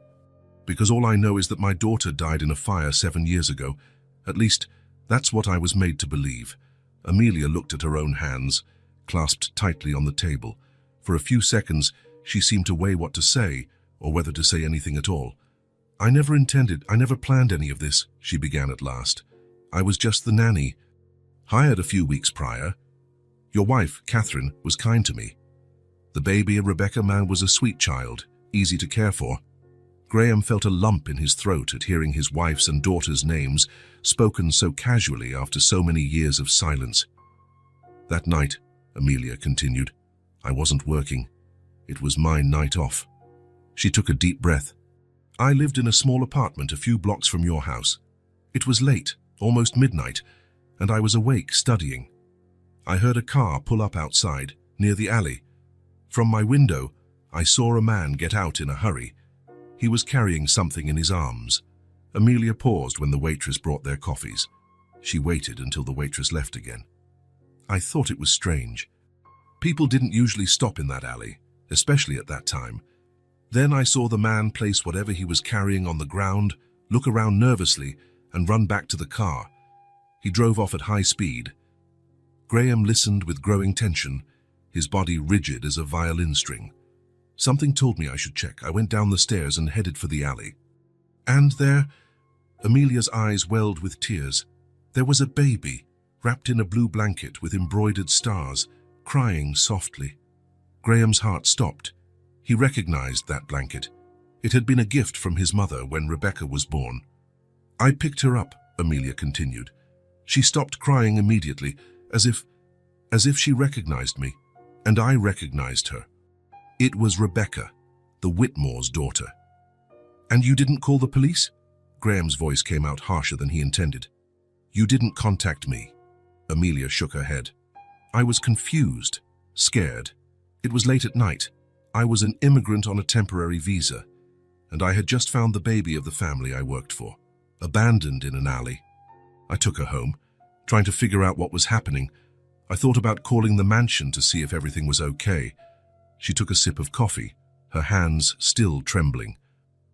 "Because all I know is that my daughter died in a fire 7 years ago. At least, that's what I was made to believe." Amelia looked at her own hands, clasped tightly on the table. For a few seconds, she seemed to weigh what to say, or whether to say anything at all. I never planned any of this," she began at last. "I was just the nanny, hired a few weeks prior. Your wife, Catherine, was kind to me. The baby, Rebecca, man, was a sweet child, easy to care for." Graham felt a lump in his throat at hearing his wife's and daughter's names spoken so casually after so many years of silence. "That night," Amelia continued, "I wasn't working. It was my night off." She took a deep breath. "I lived in a small apartment a few blocks from your house. It was late, almost midnight, and I was awake studying. I heard a car pull up outside, near the alley. From my window, I saw a man get out in a hurry. He was carrying something in his arms." Amelia paused when the waitress brought their coffees. She waited until the waitress left again. "I thought it was strange. People didn't usually stop in that alley, especially at that time. Then I saw the man place whatever he was carrying on the ground, look around nervously, and run back to the car. He drove off at high speed." Graham listened with growing tension, his body rigid as a violin string. "Something told me I should check. I went down the stairs and headed for the alley. And there," Amelia's eyes welled with tears, "there was a baby, wrapped in a blue blanket with embroidered stars, crying softly." Graham's heart stopped. He recognized that blanket. It had been a gift from his mother when Rebecca was born. "I picked her up," Amelia continued. "She stopped crying immediately, as if she recognized me, and I recognized her. It was Rebecca, the Whitmore's daughter." "And you didn't call the police?" Graham's voice came out harsher than he intended. "You didn't contact me." Amelia shook her head. "I was confused, scared. It was late at night. I was an immigrant on a temporary visa, and I had just found the baby of the family I worked for, abandoned in an alley. I took her home, trying to figure out what was happening. I thought about calling the mansion to see if everything was okay." She took a sip of coffee, her hands still trembling.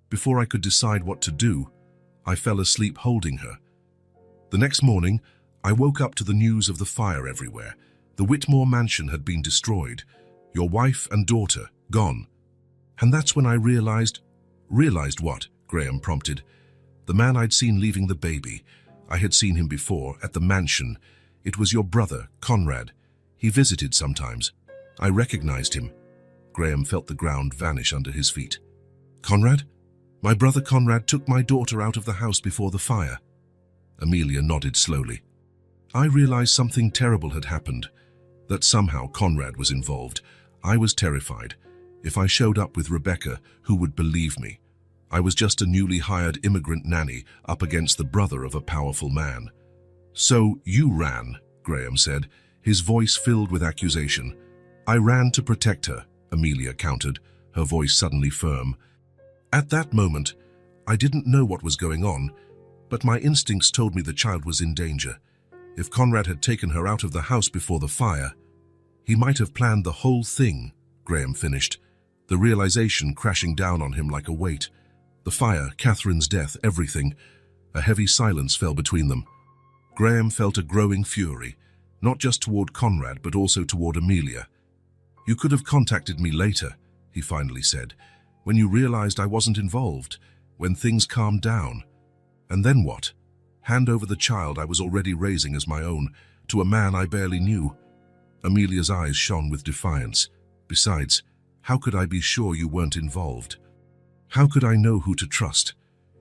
"Before I could decide what to do, I fell asleep holding her. The next morning, I woke up to the news of the fire everywhere. The Whitmore mansion had been destroyed. Your wife and daughter, gone. And that's when I realized—" "Realized what?" Graham prompted. "The man I'd seen leaving the baby. I had seen him before, at the mansion. It was your brother, Conrad. He visited sometimes. I recognized him." Graham felt the ground vanish under his feet. "Conrad? My brother Conrad took my daughter out of the house before the fire." Amelia nodded slowly. "I realized something terrible had happened, that somehow Conrad was involved. I was terrified. If I showed up with Rebecca, who would believe me? I was just a newly hired immigrant nanny up against the brother of a powerful man." "So you ran," Graham said, his voice filled with accusation. "I ran to protect her," Amelia countered, her voice suddenly firm. "At that moment, I didn't know what was going on, but my instincts told me the child was in danger. If Conrad had taken her out of the house before the fire, he might have planned the whole thing," Graham finished, the realization crashing down on him like a weight. The fire, Catherine's death, everything. A heavy silence fell between them. Graham felt a growing fury, not just toward Conrad, but also toward Amelia. "You could have contacted me later," he finally said, "when you realized I wasn't involved, when things calmed down. And then what? Hand over the child I was already raising as my own, to a man I barely knew." Amelia's eyes shone with defiance. "Besides, how could I be sure you weren't involved? How could I know who to trust?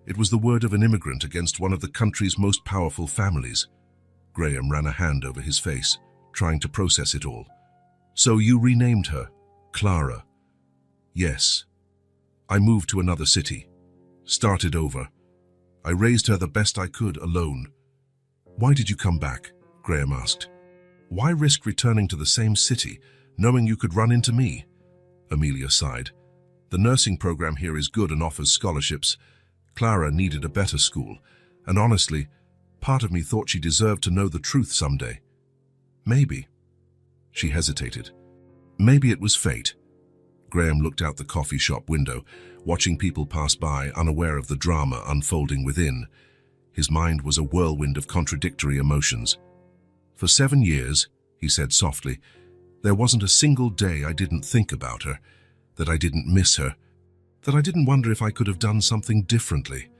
It was the word of an immigrant against one of the country's most powerful families." Graham ran a hand over his face, trying to process it all. "So you renamed her, Clara?" "Yes. I moved to another city. Started over. I raised her the best I could, alone. Why did you come back? Graham asked. Why risk returning to the same city, knowing you could run into me? Amelia sighed. The nursing program here is good and offers scholarships. Clara needed a better school, and honestly, part of me thought she deserved to know the truth someday. Maybe. She hesitated. Maybe it was fate. Graham looked out the coffee shop window, watching people pass by, unaware of the drama unfolding within. His mind was a whirlwind of contradictory emotions. For 7 years, he said softly, there wasn't a single day I didn't think about her, that I didn't miss her, that I didn't wonder if I could have done something differently.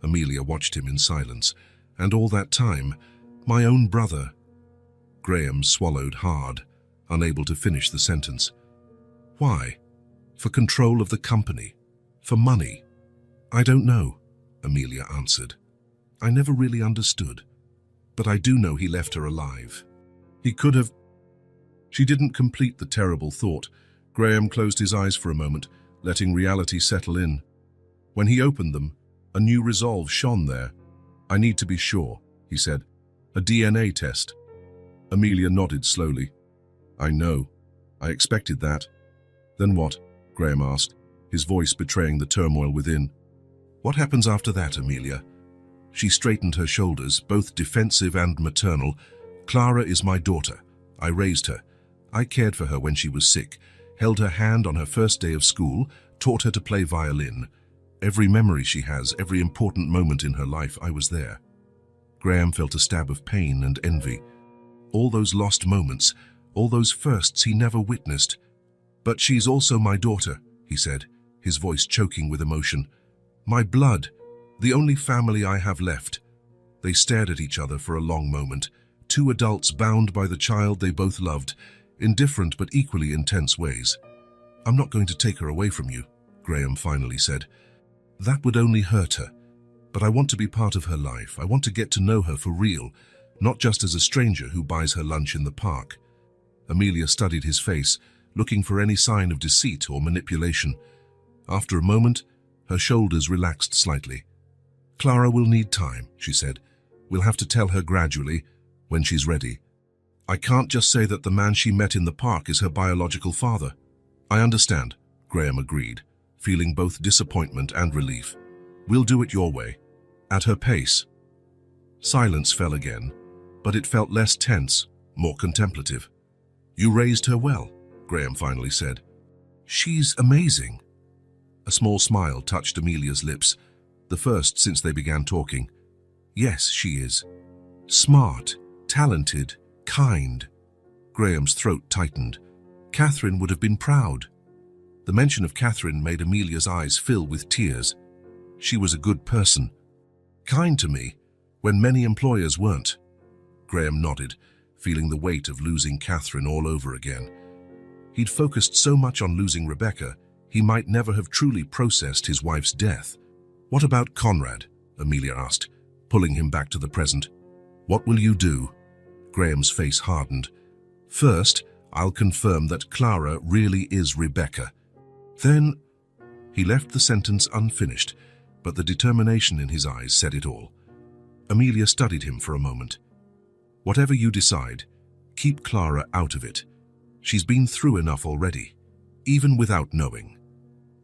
Amelia watched him in silence, and all that time, my own brother. Graham swallowed hard, unable to finish the sentence. Why? For control of the company? For money? I don't know, Amelia answered. I never really understood. But I do know he left her alive. He could have... She didn't complete the terrible thought. Graham closed his eyes for a moment, letting reality settle in. When he opened them, a new resolve shone there. I need to be sure, he said. A DNA test. Amelia nodded slowly. I know. I expected that. Then what? Graham asked, his voice betraying the turmoil within. What happens after that, Amelia? She straightened her shoulders, both defensive and maternal. Clara is my daughter. I raised her. I cared for her when she was sick, held her hand on her first day of school, taught her to play violin. Every memory she has, every important moment in her life, I was there. Graham felt a stab of pain and envy. All those lost moments, all those firsts he never witnessed. But she's also my daughter, he said, his voice choking with emotion. My blood, the only family I have left. They stared at each other for a long moment, two adults bound by the child they both loved, in different but equally intense ways. I'm not going to take her away from you, Graham finally said. That would only hurt her. But I want to be part of her life. I want to get to know her for real, not just as a stranger who buys her lunch in the park. Amelia studied his face, looking for any sign of deceit or manipulation. After a moment, her shoulders relaxed slightly. Clara will need time, she said. We'll have to tell her gradually, when she's ready. I can't just say that the man she met in the park is her biological father. I understand, Graham agreed, feeling both disappointment and relief. We'll do it your way, at her pace. Silence fell again, but it felt less tense, more contemplative. You raised her well, Graham finally said. She's amazing. A small smile touched Amelia's lips, the first since they began talking. Yes, she is. Smart, talented, kind. Graham's throat tightened. Catherine would have been proud. The mention of Catherine made Amelia's eyes fill with tears. She was a good person. Kind to me, when many employers weren't. Graham nodded, feeling the weight of losing Catherine all over again. He'd focused so much on losing Rebecca, he might never have truly processed his wife's death. What about Conrad? Amelia asked, pulling him back to the present. What will you do? Graham's face hardened. First, I'll confirm that Clara really is Rebecca. Then... He left the sentence unfinished, but the determination in his eyes said it all. Amelia studied him for a moment. Whatever you decide, keep Clara out of it. She's been through enough already, even without knowing.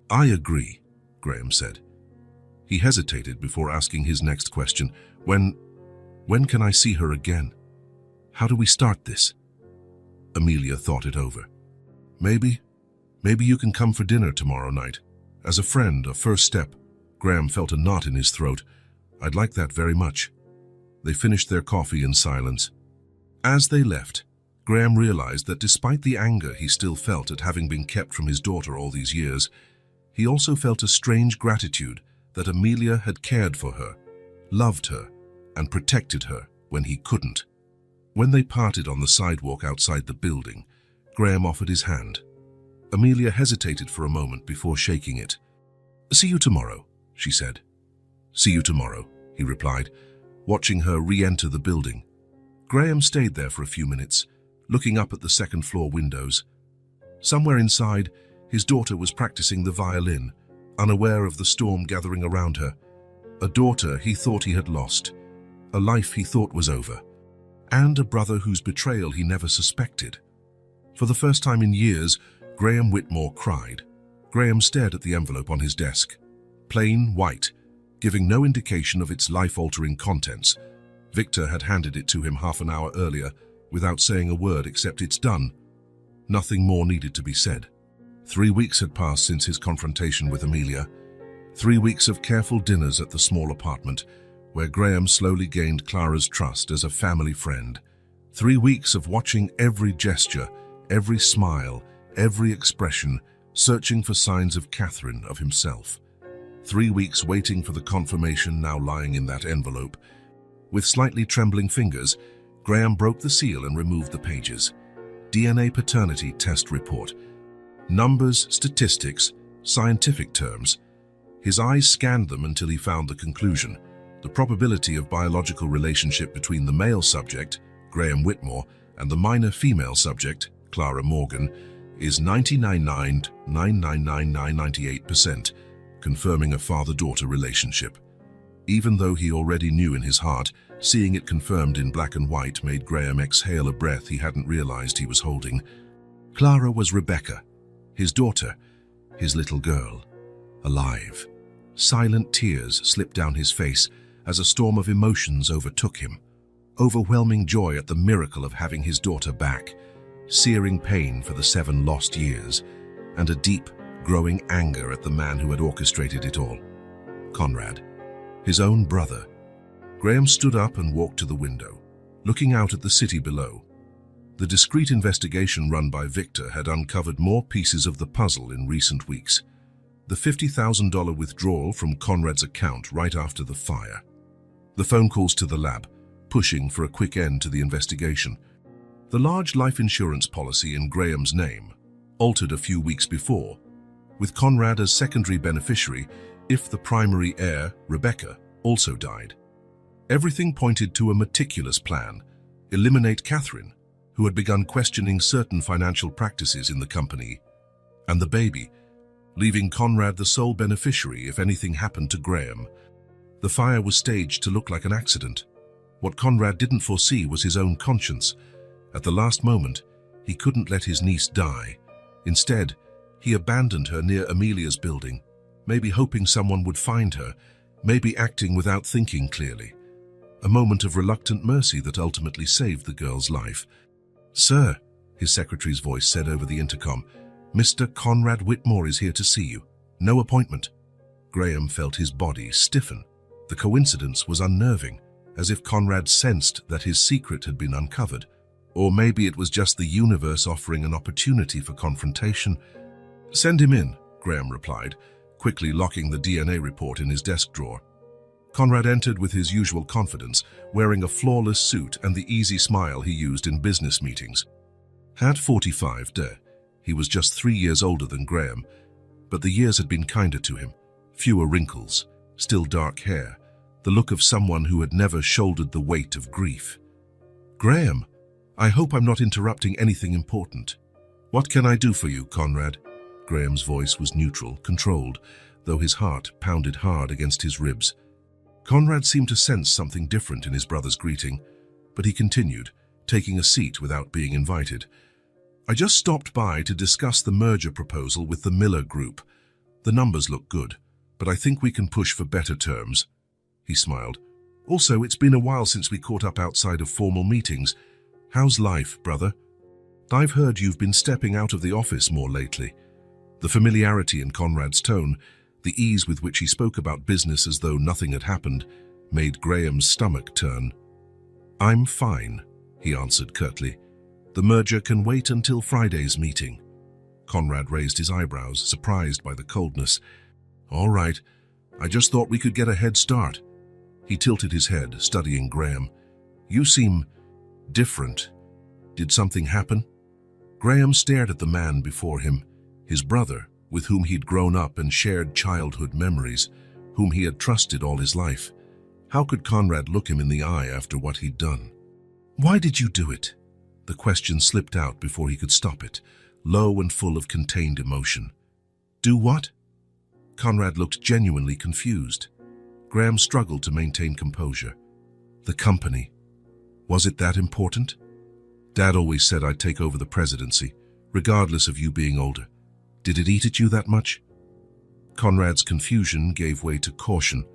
I agree, Graham said. He hesitated before asking his next question. When can I see her again? How do we start this? Amelia thought it over. Maybe you can come for dinner tomorrow night. As a friend, a first step. Graham felt a knot in his throat. I'd like that very much. They finished their coffee in silence. As they left, Graham realized that despite the anger he still felt at having been kept from his daughter all these years, he also felt a strange gratitude that Amelia had cared for her, loved her, and protected her when he couldn't. When they parted on the sidewalk outside the building, Graham offered his hand. Amelia hesitated for a moment before shaking it. See you tomorrow, she said. See you tomorrow, he replied, watching her re-enter the building. Graham stayed there for a few minutes, looking up at the second-floor windows. Somewhere inside, his daughter was practicing the violin, unaware of the storm gathering around her. a daughter he thought he had lost, a life he thought was over, and a brother whose betrayal he never suspected. For the first time in years, Graham Whitmore cried. Graham stared at the envelope on his desk. Plain white, giving no indication of its life-altering contents. Victor had handed it to him half an hour earlier, without saying a word except "it's done." Nothing more needed to be said. 3 weeks had passed since his confrontation with Amelia. 3 weeks of careful dinners at the small apartment, where Graham slowly gained Clara's trust as a family friend. 3 weeks of watching every gesture, every smile, every expression, searching for signs of Catherine, of himself. 3 weeks waiting for the confirmation now lying in that envelope. With slightly trembling fingers, Graham broke the seal and removed the pages. DNA paternity test report. Numbers, statistics, scientific terms. His eyes scanned them until he found the conclusion. The probability of biological relationship between the male subject, Graham Whitmore, and the minor female subject, Clara Morgan, is 99.9999998%, confirming a father-daughter relationship. Even though he already knew in his heart, seeing it confirmed in black and white made Graham exhale a breath he hadn't realized he was holding. Clara was Rebecca, his daughter, his little girl, alive. Silent tears slipped down his face as a storm of emotions overtook him. Overwhelming joy at the miracle of having his daughter back, searing pain for the 7 lost years, and a deep, growing anger at the man who had orchestrated it all. Conrad, his own brother. Graham stood up and walked to the window, looking out at the city below. The discreet investigation run by Victor had uncovered more pieces of the puzzle in recent weeks. The $50,000 withdrawal from Conrad's account right after the fire. The phone calls to the lab, pushing for a quick end to the investigation. The large life insurance policy in Graham's name, altered a few weeks before, with Conrad as secondary beneficiary if the primary heir, Rebecca, also died. Everything pointed to a meticulous plan: eliminate Catherine, who had begun questioning certain financial practices in the company, and the baby, leaving Conrad the sole beneficiary if anything happened to Graham. The fire was staged to look like an accident. What Conrad didn't foresee was his own conscience. At the last moment, he couldn't let his niece die. Instead, he abandoned her near Amelia's building, maybe hoping someone would find her, maybe acting without thinking clearly. A moment of reluctant mercy that ultimately saved the girl's life. "Sir," his secretary's voice said over the intercom, "Mr. Conrad Whitmore is here to see you. No appointment." Graham felt his body stiffen. The coincidence was unnerving, as if Conrad sensed that his secret had been uncovered. Or maybe it was just the universe offering an opportunity for confrontation. "Send him in," Graham replied, quickly locking the DNA report in his desk drawer. Conrad entered with his usual confidence, wearing a flawless suit and the easy smile he used in business meetings. At 45, he was just 3 years older than Graham, but the years had been kinder to him. Fewer wrinkles, still dark hair, the look of someone who had never shouldered the weight of grief. "Graham, I hope I'm not interrupting anything important." "What can I do for you, Conrad?" Graham's voice was neutral, controlled, though his heart pounded hard against his ribs. Conrad seemed to sense something different in his brother's greeting, but he continued, taking a seat without being invited. "I just stopped by to discuss the merger proposal with the Miller Group. The numbers look good, but I think we can push for better terms." He smiled. "Also, it's been a while since we caught up outside of formal meetings. How's life, brother? I've heard you've been stepping out of the office more lately." The familiarity in Conrad's tone, the ease with which he spoke about business as though nothing had happened, made Graham's stomach turn. "I'm fine," he answered curtly. "The merger can wait until Friday's meeting." Conrad raised his eyebrows, surprised by the coldness. "All right, I just thought we could get a head start." He tilted his head, studying Graham. "You seem different. Did something happen?" Graham stared at the man before him, his brother, with whom he'd grown up and shared childhood memories, whom he had trusted all his life. How could Conrad look him in the eye after what he'd done? "Why did you do it?" The question slipped out before he could stop it, low and full of contained emotion. "Do what?" Conrad looked genuinely confused. Graham struggled to maintain composure. The company. Was it that important? Dad always said I'd take over the presidency, regardless of you being older. Did it eat at you that much? Conrad's confusion gave way to caution.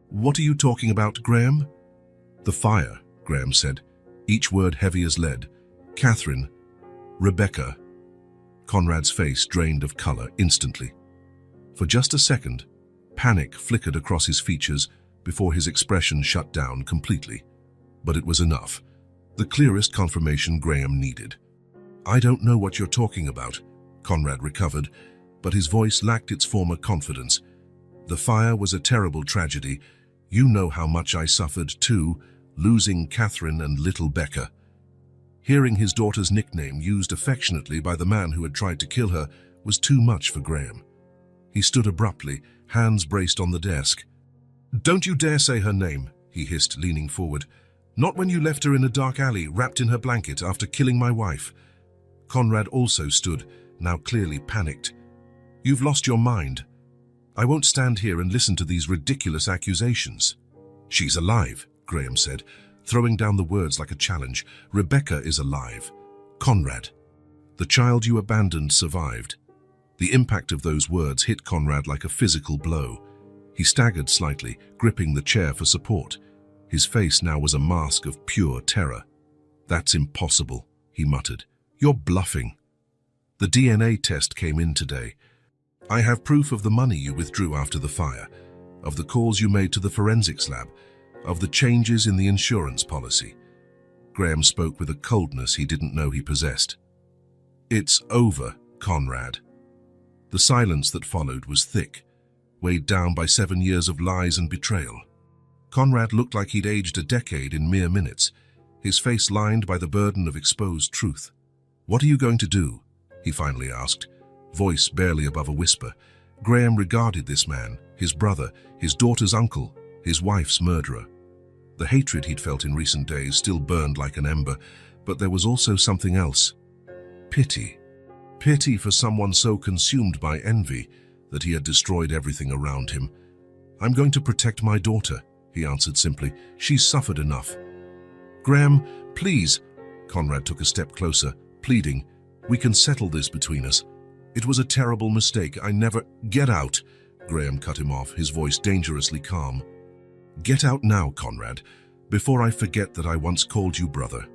What are you talking about, Graham? The fire, Graham said, each word heavy as lead. Catherine. Rebecca. Conrad's face drained of color instantly. For just a second, panic flickered across his features before his expression shut down completely. But it was enough. The clearest confirmation Graham needed. I don't know what you're talking about, Conrad recovered, but his voice lacked its former confidence. The fire was a terrible tragedy. You know how much I suffered too, losing Catherine and little Becca. Hearing his daughter's nickname used affectionately by the man who had tried to kill her was too much for Graham. He stood abruptly, hands braced on the desk. Don't you dare say her name, he hissed, leaning forward. Not when you left her in a dark alley, wrapped in her blanket after killing my wife. Conrad also stood, now clearly panicked. You've lost your mind. I won't stand here and listen to these ridiculous accusations. She's alive, Graham said, throwing down the words like a challenge. Rebecca is alive. Conrad. The child you abandoned survived. The impact of those words hit Conrad like a physical blow. He staggered slightly, gripping the chair for support. His face now was a mask of pure terror. That's impossible, he muttered. You're bluffing. The DNA test came in today. I have proof of the money you withdrew after the fire, of the calls you made to the forensics lab, of the changes in the insurance policy. Graham spoke with a coldness he didn't know he possessed. It's over, Conrad. The silence that followed was thick, weighed down by 7 years of lies and betrayal. Conrad looked like he'd aged a decade in mere minutes, his face lined by the burden of exposed truth. What are you going to do? He finally asked, voice barely above a whisper. Graham regarded this man, his brother, his daughter's uncle, his wife's murderer. The hatred he'd felt in recent days still burned like an ember, but there was also something else. Pity. Pity for someone so consumed by envy that he had destroyed everything around him. I'm going to protect my daughter, he answered simply. She's suffered enough. Graham, please. Conrad took a step closer, pleading. We can settle this between us. It was a terrible mistake. I never... Get out, Graham cut him off, his voice dangerously calm. Get out now, Conrad, before I forget that I once called you brother.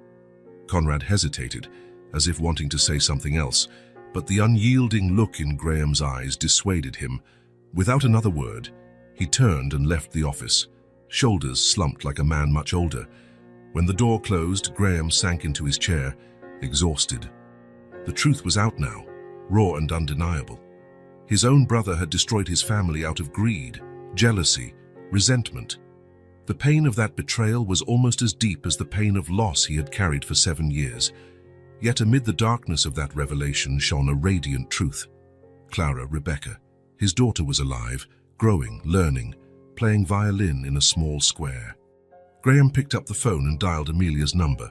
Conrad hesitated, as if wanting to say something else, but the unyielding look in Graham's eyes dissuaded him. Without another word, he turned and left the office, shoulders slumped like a man much older. When the door closed, Graham sank into his chair, exhausted. The truth was out now, raw and undeniable. His own brother had destroyed his family out of greed, jealousy, resentment. The pain of that betrayal was almost as deep as the pain of loss he had carried for 7 years. Yet amid the darkness of that revelation shone a radiant truth. Clara, Rebecca, his daughter, was alive, growing, learning, playing violin in a small square. Graham picked up the phone and dialed Amelia's number.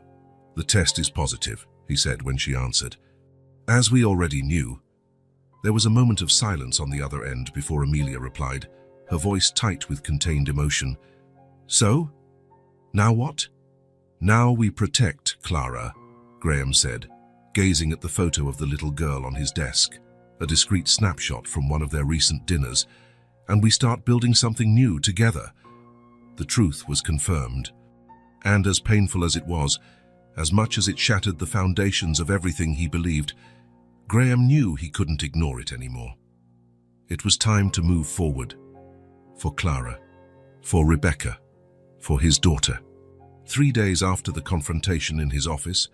The test is positive, he said when she answered. As we already knew. There was a moment of silence on the other end before Amelia replied, her voice tight with contained emotion. So? Now what? Now we protect Clara, Graham said, gazing at the photo of the little girl on his desk, a discreet snapshot from one of their recent dinners, and we start building something new together. The truth was confirmed. And as painful as it was, as much as it shattered the foundations of everything he believed, Graham knew he couldn't ignore it anymore. It was time to move forward. For Clara, for Rebecca, for his daughter. 3 days after the confrontation in his office,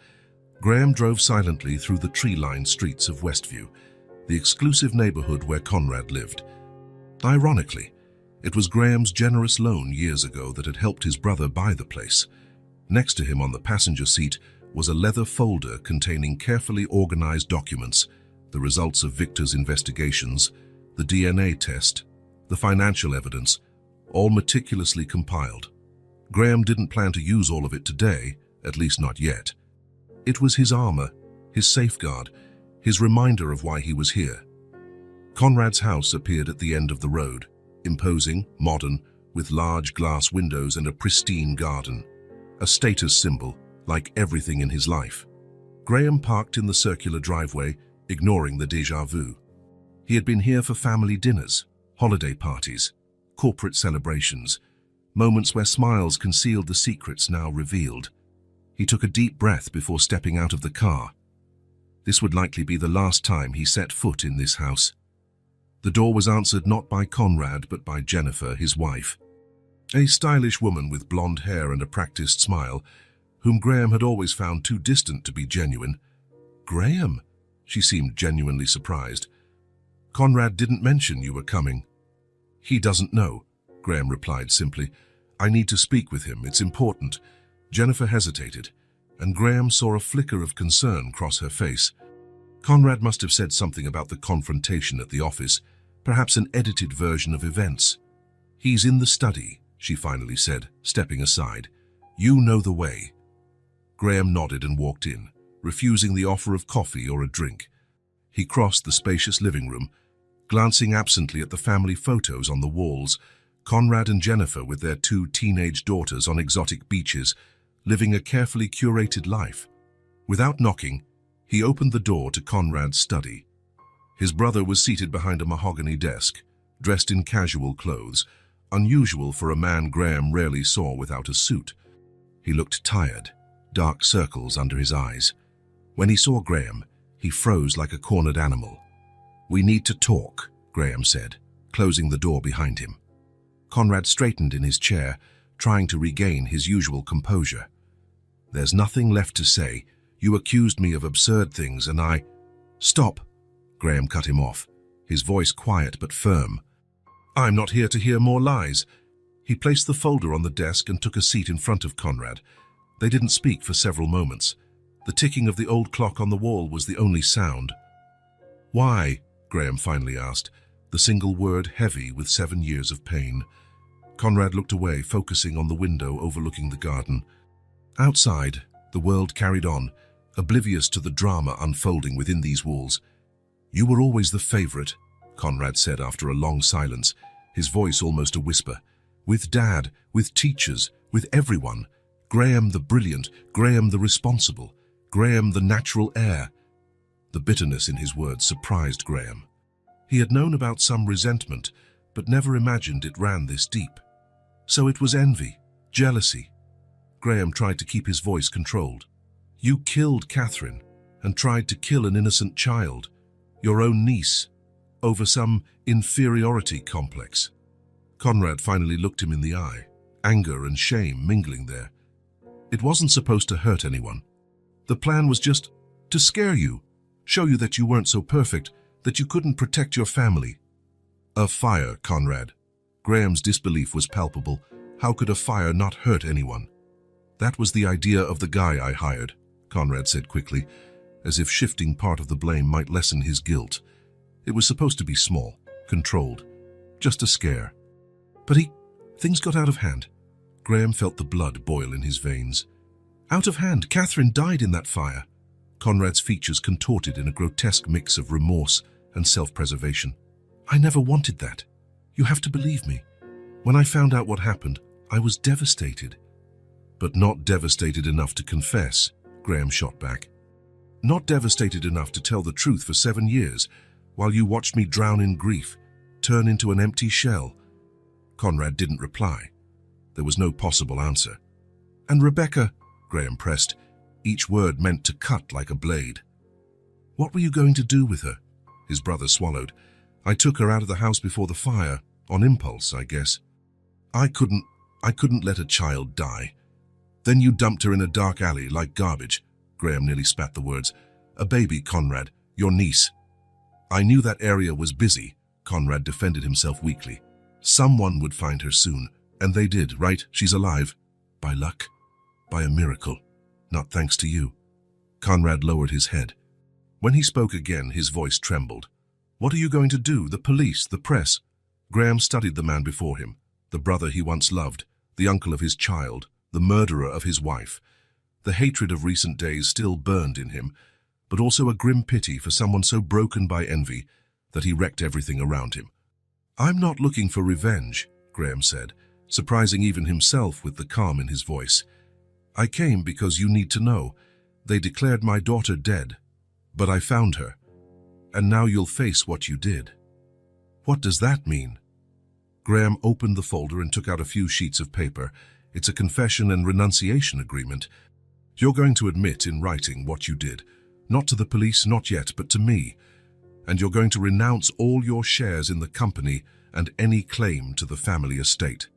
Graham drove silently through the tree-lined streets of Westview, the exclusive neighborhood where Conrad lived. Ironically, it was Graham's generous loan years ago that had helped his brother buy the place. Next to him on the passenger seat was a leather folder containing carefully organized documents, the results of Victor's investigations, the DNA test, the financial evidence, all meticulously compiled. Graham didn't plan to use all of it today, at least not yet. It was his armor, his safeguard, his reminder of why he was here. Conrad's house appeared at the end of the road, imposing, modern, with large glass windows and a pristine garden. A status symbol, like everything in his life. Graham parked in the circular driveway, ignoring the déjà vu. He had been here for family dinners, holiday parties, corporate celebrations, moments where smiles concealed the secrets now revealed. He took a deep breath before stepping out of the car. This would likely be the last time he set foot in this house. The door was answered not by Conrad, but by Jennifer, his wife. A stylish woman with blonde hair and a practiced smile, whom Graham had always found too distant to be genuine. "Graham?" She seemed genuinely surprised. "Conrad didn't mention you were coming." "He doesn't know," Graham replied simply. "I need to speak with him, it's important." Jennifer hesitated, and Graham saw a flicker of concern cross her face. Conrad must have said something about the confrontation at the office, perhaps an edited version of events. "He's in the study," she finally said, stepping aside. "You know the way." Graham nodded and walked in, refusing the offer of coffee or a drink. He crossed the spacious living room, glancing absently at the family photos on the walls, Conrad and Jennifer with their 2 teenage daughters on exotic beaches, living a carefully curated life. Without knocking, he opened the door to Conrad's study. His brother was seated behind a mahogany desk, dressed in casual clothes, unusual for a man Graham rarely saw without a suit. He looked tired, dark circles under his eyes. When he saw Graham, he froze like a cornered animal. "We need to talk," Graham said, closing the door behind him. Conrad straightened in his chair, trying to regain his usual composure. "There's nothing left to say. You accused me of absurd things and I—" "Stop," Graham cut him off, his voice quiet but firm. "I'm not here to hear more lies." He placed the folder on the desk and took a seat in front of Conrad. They didn't speak for several moments. The ticking of the old clock on the wall was the only sound. "Why?" Graham finally asked, the single word heavy with 7 years of pain. Conrad looked away, focusing on the window overlooking the garden. Outside, the world carried on, oblivious to the drama unfolding within these walls. "You were always the favorite," Conrad said after a long silence, his voice almost a whisper. "With Dad, with teachers, with everyone. Graham the brilliant, Graham the responsible, Graham the natural heir." The bitterness in his words surprised Graham. He had known about some resentment, but never imagined it ran this deep. So it was envy, jealousy. Graham tried to keep his voice controlled. "You killed Catherine and tried to kill an innocent child, your own niece, over some inferiority complex." Conrad finally looked him in the eye, anger and shame mingling there. "It wasn't supposed to hurt anyone. The plan was just to scare you, show you that you weren't so perfect, that you couldn't protect your family." "A fire, Conrad." Graham's disbelief was palpable. How could a fire not hurt anyone? "That was the idea of the guy I hired," Conrad said quickly, as if shifting part of the blame might lessen his guilt. "It was supposed to be small, controlled, just a scare. But things got out of hand." Graham felt the blood boil in his veins. "Out of hand? Catherine died in that fire." Conrad's features contorted in a grotesque mix of remorse and self-preservation. "I never wanted that. You have to believe me. When I found out what happened, I was devastated." "But not devastated enough to confess," Graham shot back. "Not devastated enough to tell the truth for 7 years, while you watched me drown in grief, turn into an empty shell." Conrad didn't reply. There was no possible answer. "And Rebecca," Graham pressed, each word meant to cut like a blade. "What were you going to do with her?" His brother swallowed. "I took her out of the house before the fire, on impulse, I guess. I couldn't let a child die. Then you dumped her in a dark alley like garbage." Graham nearly spat the words. "A baby, Conrad, your niece." "I knew that area was busy," Conrad defended himself weakly. "Someone would find her soon, and they did, right? She's alive. By luck, by a miracle, not thanks to you." Conrad lowered his head. When he spoke again, his voice trembled. "What are you going to do? The police, the press?" Graham studied the man before him, the brother he once loved, the uncle of his child, the murderer of his wife. The hatred of recent days still burned in him, but also a grim pity for someone so broken by envy that he wrecked everything around him. "I'm not looking for revenge," Graham said, surprising even himself with the calm in his voice. "I came because you need to know. They declared my daughter dead, but I found her, and now you'll face what you did." "What does that mean?" Graham opened the folder and took out a few sheets of paper. "It's a confession and renunciation agreement. You're going to admit in writing what you did, not to the police, not yet, but to me. And you're going to renounce all your shares in the company and any claim to the family estate."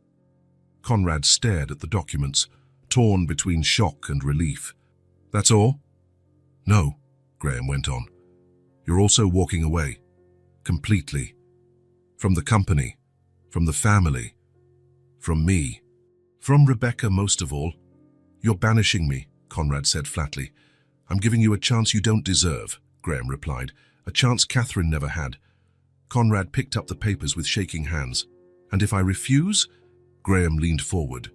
Conrad stared at the documents, torn between shock and relief. "That's all?" "No," Graham went on. "You're also walking away. Completely. From the company. From the family. From me. From Rebecca most of all. You're banishing me," Conrad said flatly. "I'm giving you a chance you don't deserve," Graham replied. "A chance Catherine never had." Conrad picked up the papers with shaking hands. "And if I refuse?" Graham leaned forward.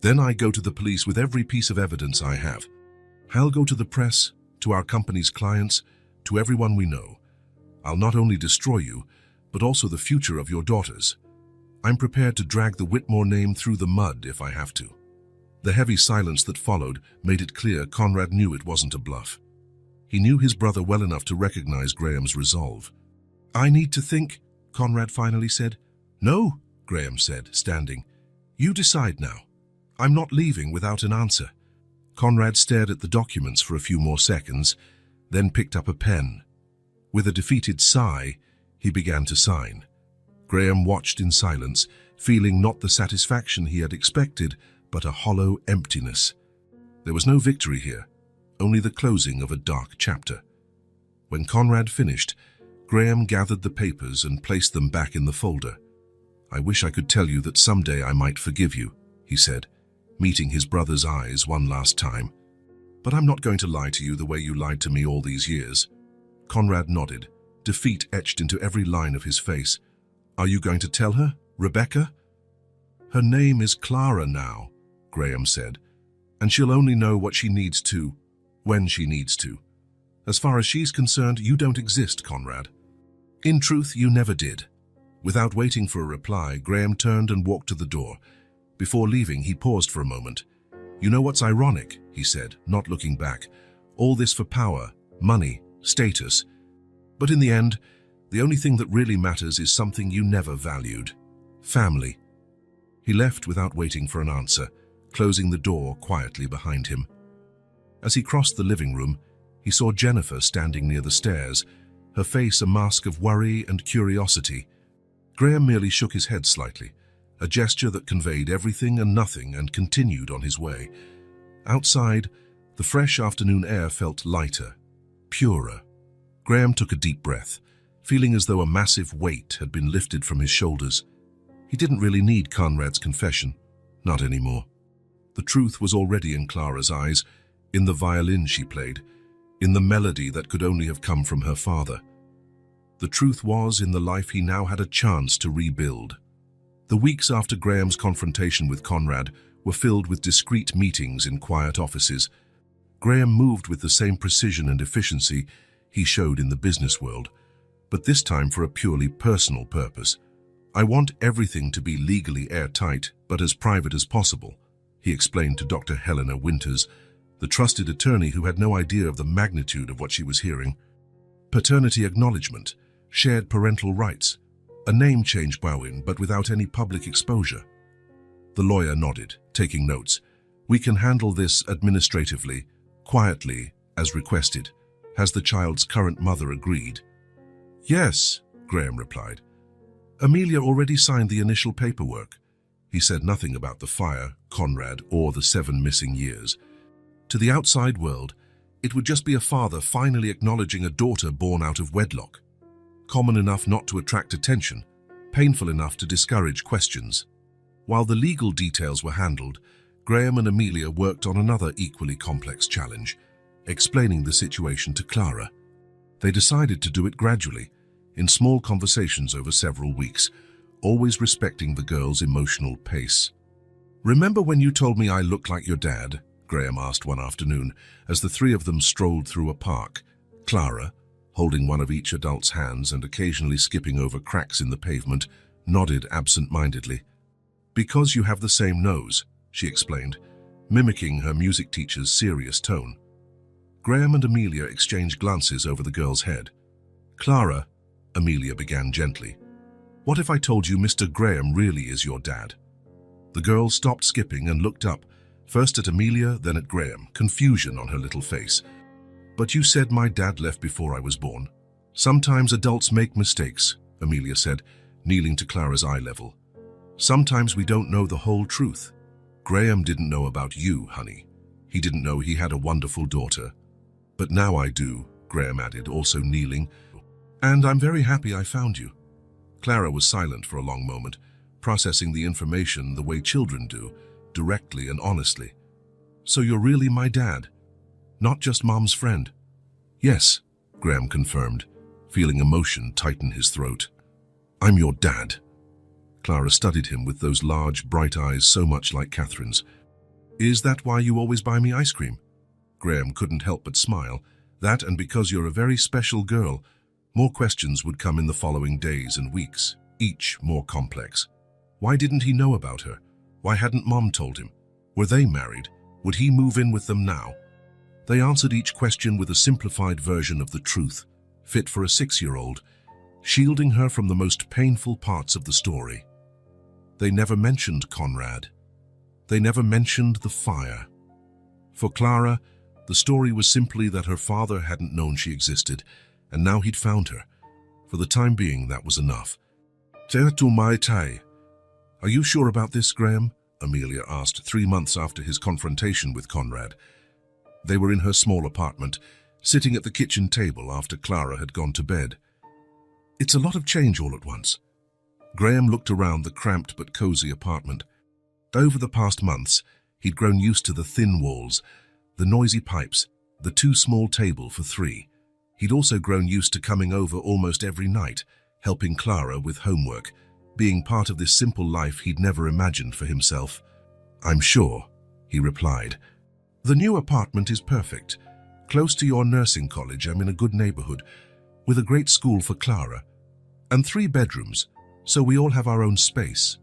"Then I go to the police with every piece of evidence I have. I'll go to the press, to our company's clients, to everyone we know. I'll not only destroy you, but also the future of your daughters. I'm prepared to drag the Whitmore name through the mud if I have to." The heavy silence that followed made it clear Conrad knew it wasn't a bluff. He knew his brother well enough to recognize Graham's resolve. "I need to think," Conrad finally said. "No," Graham said, standing. "You decide now. I'm not leaving without an answer." Conrad stared at the documents for a few more seconds, then picked up a pen. With a defeated sigh, he began to sign. Graham watched in silence, feeling not the satisfaction he had expected, but a hollow emptiness. There was no victory here, only the closing of a dark chapter. When Conrad finished, Graham gathered the papers and placed them back in the folder. "I wish I could tell you that someday I might forgive you," he said, meeting his brother's eyes one last time. "But I'm not going to lie to you the way you lied to me all these years." Conrad nodded, defeat etched into every line of his face. "Are you going to tell her, Rebecca?" "Her name is Clara now," Graham said, "and she'll only know what she needs to, when she needs to. As far as she's concerned, you don't exist, Conrad. In truth, you never did." Without waiting for a reply, Graham turned and walked to the door. Before leaving, he paused for a moment. "You know what's ironic?" he said, not looking back. "All this for power, money, status. But in the end, the only thing that really matters is something you never valued: family." He left without waiting for an answer, closing the door quietly behind him. As he crossed the living room, he saw Jennifer standing near the stairs, her face a mask of worry and curiosity. Graham merely shook his head slightly, a gesture that conveyed everything and nothing, and continued on his way. Outside, the fresh afternoon air felt lighter, purer. Graham took a deep breath, feeling as though a massive weight had been lifted from his shoulders. He didn't really need Conrad's confession, not anymore. The truth was already in Clara's eyes, in the violin she played, in the melody that could only have come from her father. The truth was in the life he now had a chance to rebuild. The weeks after Graham's confrontation with Conrad were filled with discreet meetings in quiet offices. Graham moved with the same precision and efficiency he showed in the business world, but this time for a purely personal purpose. "I want everything to be legally airtight, but as private as possible," he explained to Dr. Helena Winters, the trusted attorney who had no idea of the magnitude of what she was hearing. Paternity acknowledgement, shared parental rights, a name change but without any public exposure. The lawyer nodded, taking notes. "We can handle this administratively, quietly, as requested. Has the child's current mother agreed?" "Yes," Graham replied. "Amelia already signed the initial paperwork." He said nothing about the fire, Conrad, or the 7 missing years. To the outside world, it would just be a father finally acknowledging a daughter born out of wedlock. Common enough not to attract attention, painful enough to discourage questions. While the legal details were handled, Graham and Amelia worked on another equally complex challenge: explaining the situation to Clara. They decided to do it gradually, in small conversations over several weeks, always respecting the girl's emotional pace. "Remember when you told me I looked like your dad?" Graham asked one afternoon, as the three of them strolled through a park. Clara, holding one of each adult's hands and occasionally skipping over cracks in the pavement, nodded absent-mindedly. Because you have the same nose, she explained, mimicking her music teacher's serious tone. Graham and Amelia exchanged glances over the girl's head. Clara, Amelia began gently, what if I told you Mr. Graham really is your dad? The girl stopped skipping and looked up, first at Amelia, then at Graham, confusion on her little face. But you said my dad left before I was born. Sometimes adults make mistakes, Amelia said, kneeling to Clara's eye level. Sometimes we don't know the whole truth. Graham didn't know about you, honey. He didn't know he had a wonderful daughter. But now I do, Graham added, also kneeling. And I'm very happy I found you. Clara was silent for a long moment, processing the information the way children do, directly and honestly. So you're really my dad? Not just Mom's friend? Yes, Graham confirmed, feeling emotion tighten his throat. I'm your dad. Clara studied him with those large, bright eyes so much like Catherine's. Is that why you always buy me ice cream? Graham couldn't help but smile. That and because you're a very special girl. More questions would come in the following days and weeks, each more complex. Why didn't he know about her? Why hadn't Mom told him? Were they married? Would he move in with them now? They answered each question with a simplified version of the truth, fit for a 6-year-old, shielding her from the most painful parts of the story. They never mentioned Conrad. They never mentioned the fire. For Clara, the story was simply that her father hadn't known she existed, and now he'd found her. For the time being, that was enough. Are you sure about this, Graham? Amelia asked 3 months after his confrontation with Conrad. They were in her small apartment, sitting at the kitchen table after Clara had gone to bed. It's a lot of change all at once. Graham looked around the cramped but cozy apartment. Over the past months, he'd grown used to the thin walls, the noisy pipes, the too small table for 3. He'd also grown used to coming over almost every night, helping Clara with homework, being part of this simple life he'd never imagined for himself. I'm sure, he replied. The new apartment is perfect. Close to your nursing college, I'm in a good neighborhood, with a great school for Clara, and 3 bedrooms, so we all have our own space.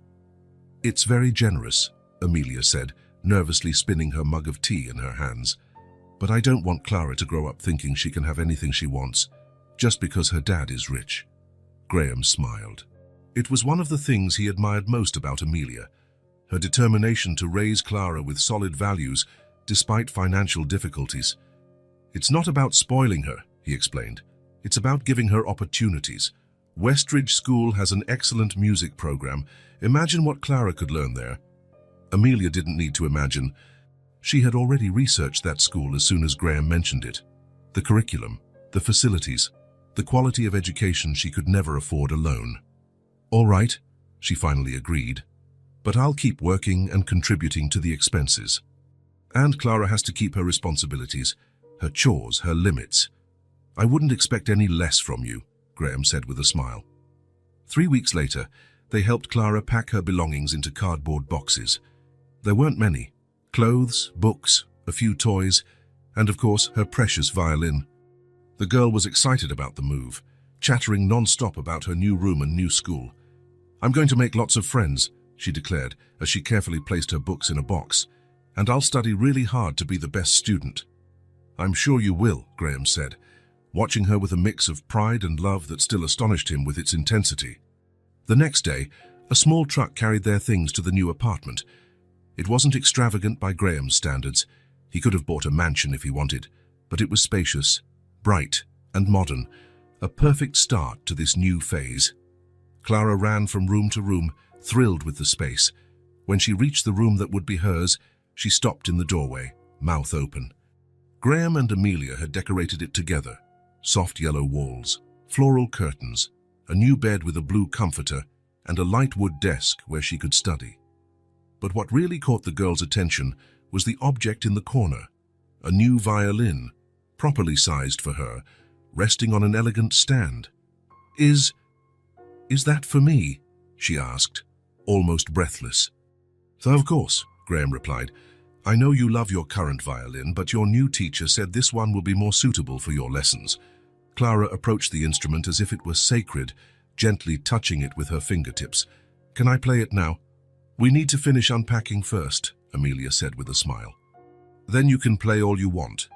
It's very generous, Amelia said, nervously spinning her mug of tea in her hands. But I don't want Clara to grow up thinking she can have anything she wants, just because her dad is rich. Graham smiled. It was one of the things he admired most about Amelia, her determination to raise Clara with solid values despite financial difficulties. It's not about spoiling her, he explained. It's about giving her opportunities. Westridge School has an excellent music program. Imagine what Clara could learn there. Amelia didn't need to imagine. She had already researched that school as soon as Graham mentioned it. The curriculum, the facilities, the quality of education she could never afford alone. All right, she finally agreed. But I'll keep working and contributing to the expenses. And Clara has to keep her responsibilities, her chores, her limits. I wouldn't expect any less from you, Graham said with a smile. 3 weeks later, they helped Clara pack her belongings into cardboard boxes. There weren't many. Clothes, books, a few toys, and of course, her precious violin. The girl was excited about the move, chattering non-stop about her new room and new school. I'm going to make lots of friends, she declared as she carefully placed her books in a box. And I'll study really hard to be the best student. I'm sure you will, Graham said, watching her with a mix of pride and love that still astonished him with its intensity. The next day, a small truck carried their things to the new apartment. It wasn't extravagant by Graham's standards. He could have bought a mansion if he wanted, but it was spacious, bright, and modern, a perfect start to this new phase. Clara ran from room to room, thrilled with the space. When she reached the room that would be hers, she stopped in the doorway, mouth open. Graham and Amelia had decorated it together. Soft yellow walls, floral curtains, a new bed with a blue comforter, and a light wood desk where she could study. But what really caught the girl's attention was the object in the corner, a new violin, properly sized for her, resting on an elegant stand. Is that for me? She asked, almost breathless. Of course, Graham replied. I know you love your current violin, but your new teacher said this one will be more suitable for your lessons. Clara approached the instrument as if it were sacred, gently touching it with her fingertips. Can I play it now? "We need to finish unpacking first," Amelia said with a smile. "Then you can play all you want."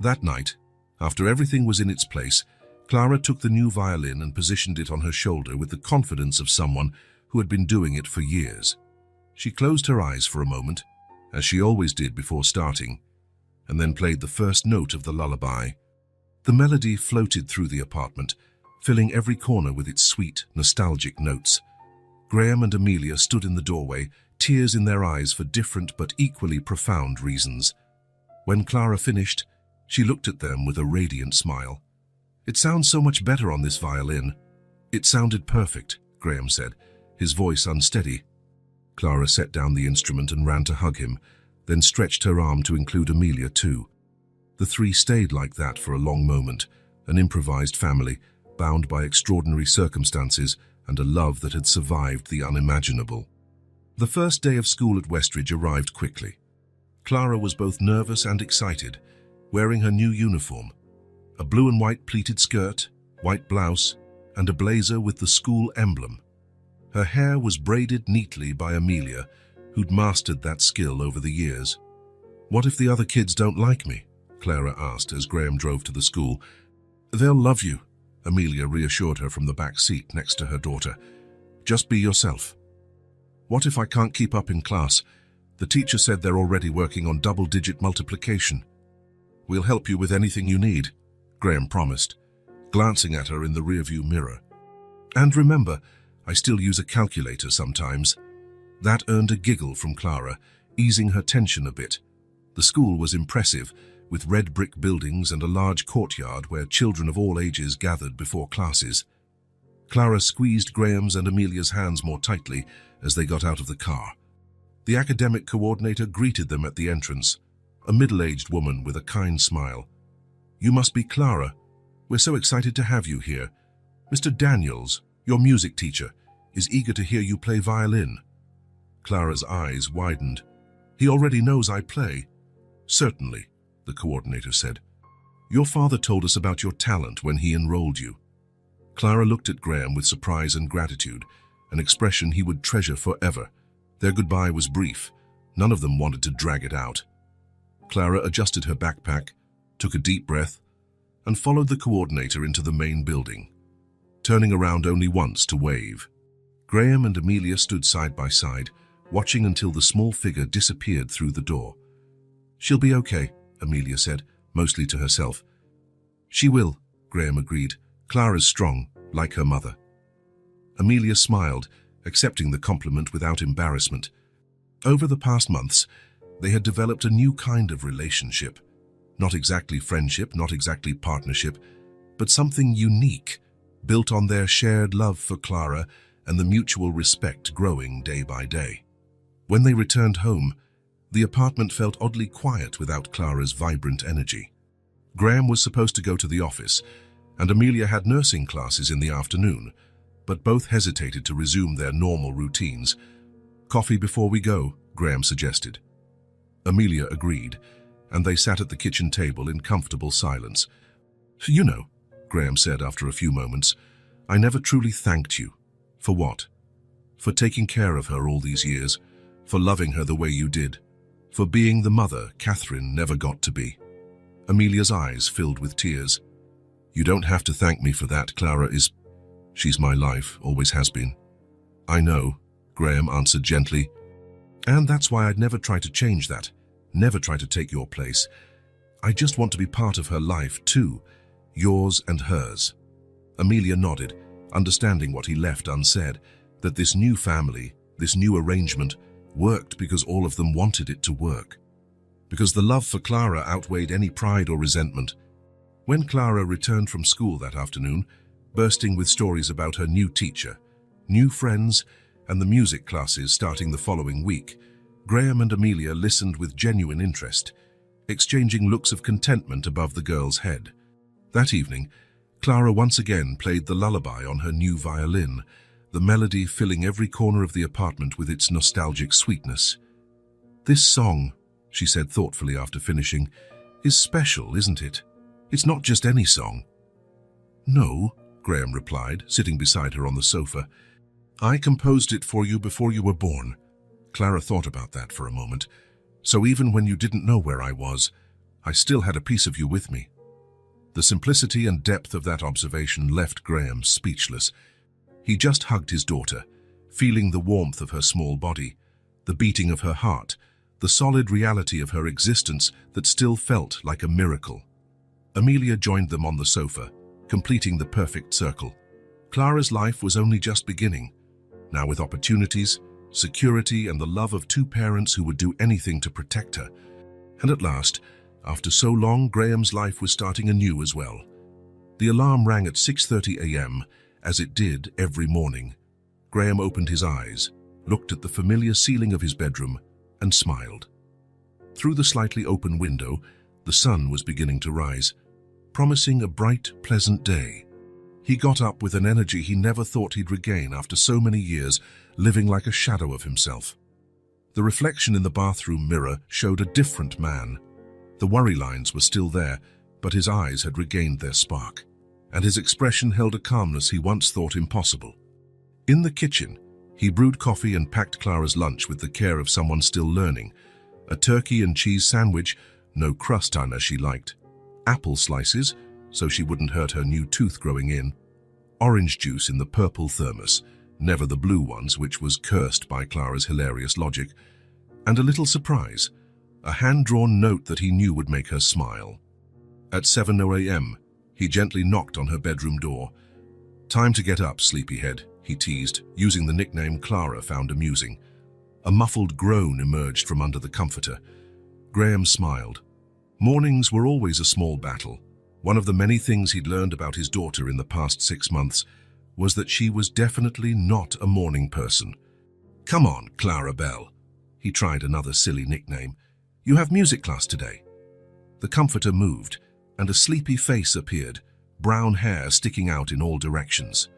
That night, after everything was in its place, Clara took the new violin and positioned it on her shoulder with the confidence of someone who had been doing it for years. She closed her eyes for a moment, as she always did before starting, and then played the first note of the lullaby. The melody floated through the apartment, filling every corner with its sweet, nostalgic notes. Graham and Amelia stood in the doorway, tears in their eyes for different but equally profound reasons. When Clara finished, she looked at them with a radiant smile. "It sounds so much better on this violin." "It sounded perfect," Graham said, his voice unsteady. Clara set down the instrument and ran to hug him, then stretched her arm to include Amelia too. The three stayed like that for a long moment, an improvised family, bound by extraordinary circumstances and a love that had survived the unimaginable. The first day of school at Westridge arrived quickly. Clara was both nervous and excited, wearing her new uniform, a blue and white pleated skirt, white blouse, and a blazer with the school emblem. Her hair was braided neatly by Amelia, who'd mastered that skill over the years. "What if the other kids don't like me?" Clara asked as Graham drove to the school. "They'll love you," Amelia reassured her from the back seat next to her daughter. "Just be yourself." "What if I can't keep up in class? The teacher said they're already working on double-digit multiplication." "We'll help you with anything you need," Graham promised, glancing at her in the rearview mirror. "And remember, I still use a calculator sometimes." That earned a giggle from Clara, easing her tension a bit. The school was impressive, with red brick buildings and a large courtyard where children of all ages gathered before classes. Clara squeezed Graham's and Amelia's hands more tightly as they got out of the car. The academic coordinator greeted them at the entrance, a middle-aged woman with a kind smile. "You must be Clara. We're so excited to have you here. Mr. Daniels, your music teacher, is eager to hear you play violin." Clara's eyes widened. "He already knows I play." "Certainly," the coordinator said. "Your father told us about your talent when he enrolled you." Clara looked at Graham with surprise and gratitude, an expression he would treasure forever. Their goodbye was brief. None of them wanted to drag it out. Clara adjusted her backpack, took a deep breath, and followed the coordinator into the main building, turning around only once to wave. Graham and Amelia stood side by side, watching until the small figure disappeared through the door. "She'll be okay," Amelia said, mostly to herself. "She will," Graham agreed. "Clara's strong, like her mother." Amelia smiled, accepting the compliment without embarrassment. Over the past months, they had developed a new kind of relationship. Not exactly friendship, not exactly partnership, but something unique, built on their shared love for Clara and the mutual respect growing day by day. When they returned home, the apartment felt oddly quiet without Clara's vibrant energy. Graham was supposed to go to the office, and Amelia had nursing classes in the afternoon, but both hesitated to resume their normal routines. "Coffee before we go," Graham suggested. Amelia agreed, and they sat at the kitchen table in comfortable silence. "You know," Graham said after a few moments, "I never truly thanked you. For what? For taking care of her all these years, for loving her the way you did, for being the mother Catherine never got to be." Amelia's eyes filled with tears. "You don't have to thank me for that. She's my life, always has been." "I know," Graham answered gently. "And that's why I'd never try to change that, never try to take your place. I just want to be part of her life too, yours and hers." Amelia nodded, understanding what he left unsaid, that this new family, this new arrangement, worked because all of them wanted it to work. Because the love for Clara outweighed any pride or resentment. When Clara returned from school that afternoon, bursting with stories about her new teacher, new friends, and the music classes starting the following week, Graham and Amelia listened with genuine interest, exchanging looks of contentment above the girl's head. That evening, Clara once again played the lullaby on her new violin, the melody filling every corner of the apartment with its nostalgic sweetness. "This song," she said thoughtfully after finishing, "is special, isn't it? It's not just any song." "No," Graham replied, sitting beside her on the sofa. "I composed it for you before you were born. Clara thought about that for a moment. So even when you didn't know where I was, I still had a piece of you with me. The simplicity and depth of that observation left Graham speechless. He just hugged his daughter, feeling the warmth of her small body, the beating of her heart, the solid reality of her existence that still felt like a miracle. Amelia joined them on the sofa, completing the perfect circle. Clara's life was only just beginning, now with opportunities, security, and the love of two parents who would do anything to protect her. And at last, after so long, Graham's life was starting anew as well. The alarm rang at 6:30 a.m., as it did every morning. Graham opened his eyes, looked at the familiar ceiling of his bedroom, and smiled. Through the slightly open window, the sun was beginning to rise, promising a bright, pleasant day. He got up with an energy he never thought he'd regain after so many years living like a shadow of himself. The reflection in the bathroom mirror showed a different man. The worry lines were still there, but his eyes had regained their spark, and his expression held a calmness he once thought impossible. In the kitchen, he brewed coffee and packed Clara's lunch with the care of someone still learning. A turkey and cheese sandwich, no crust on as she liked. Apple slices, so she wouldn't hurt her new tooth growing in. Orange juice in the purple thermos, never the blue ones, which was cursed by Clara's hilarious logic. And a little surprise, a hand-drawn note that he knew would make her smile. At 7:00 a.m., he gently knocked on her bedroom door. "Time to get up, sleepyhead," he teased, using the nickname Clara found amusing. A muffled groan emerged from under the comforter. Graham smiled. Mornings were always a small battle. One of the many things he'd learned about his daughter in the past 6 months was that she was definitely not a morning person. "Come on, Clara Belle." He tried another silly nickname. "You have music class today." The comforter moved, and a sleepy face appeared, brown hair sticking out in all directions.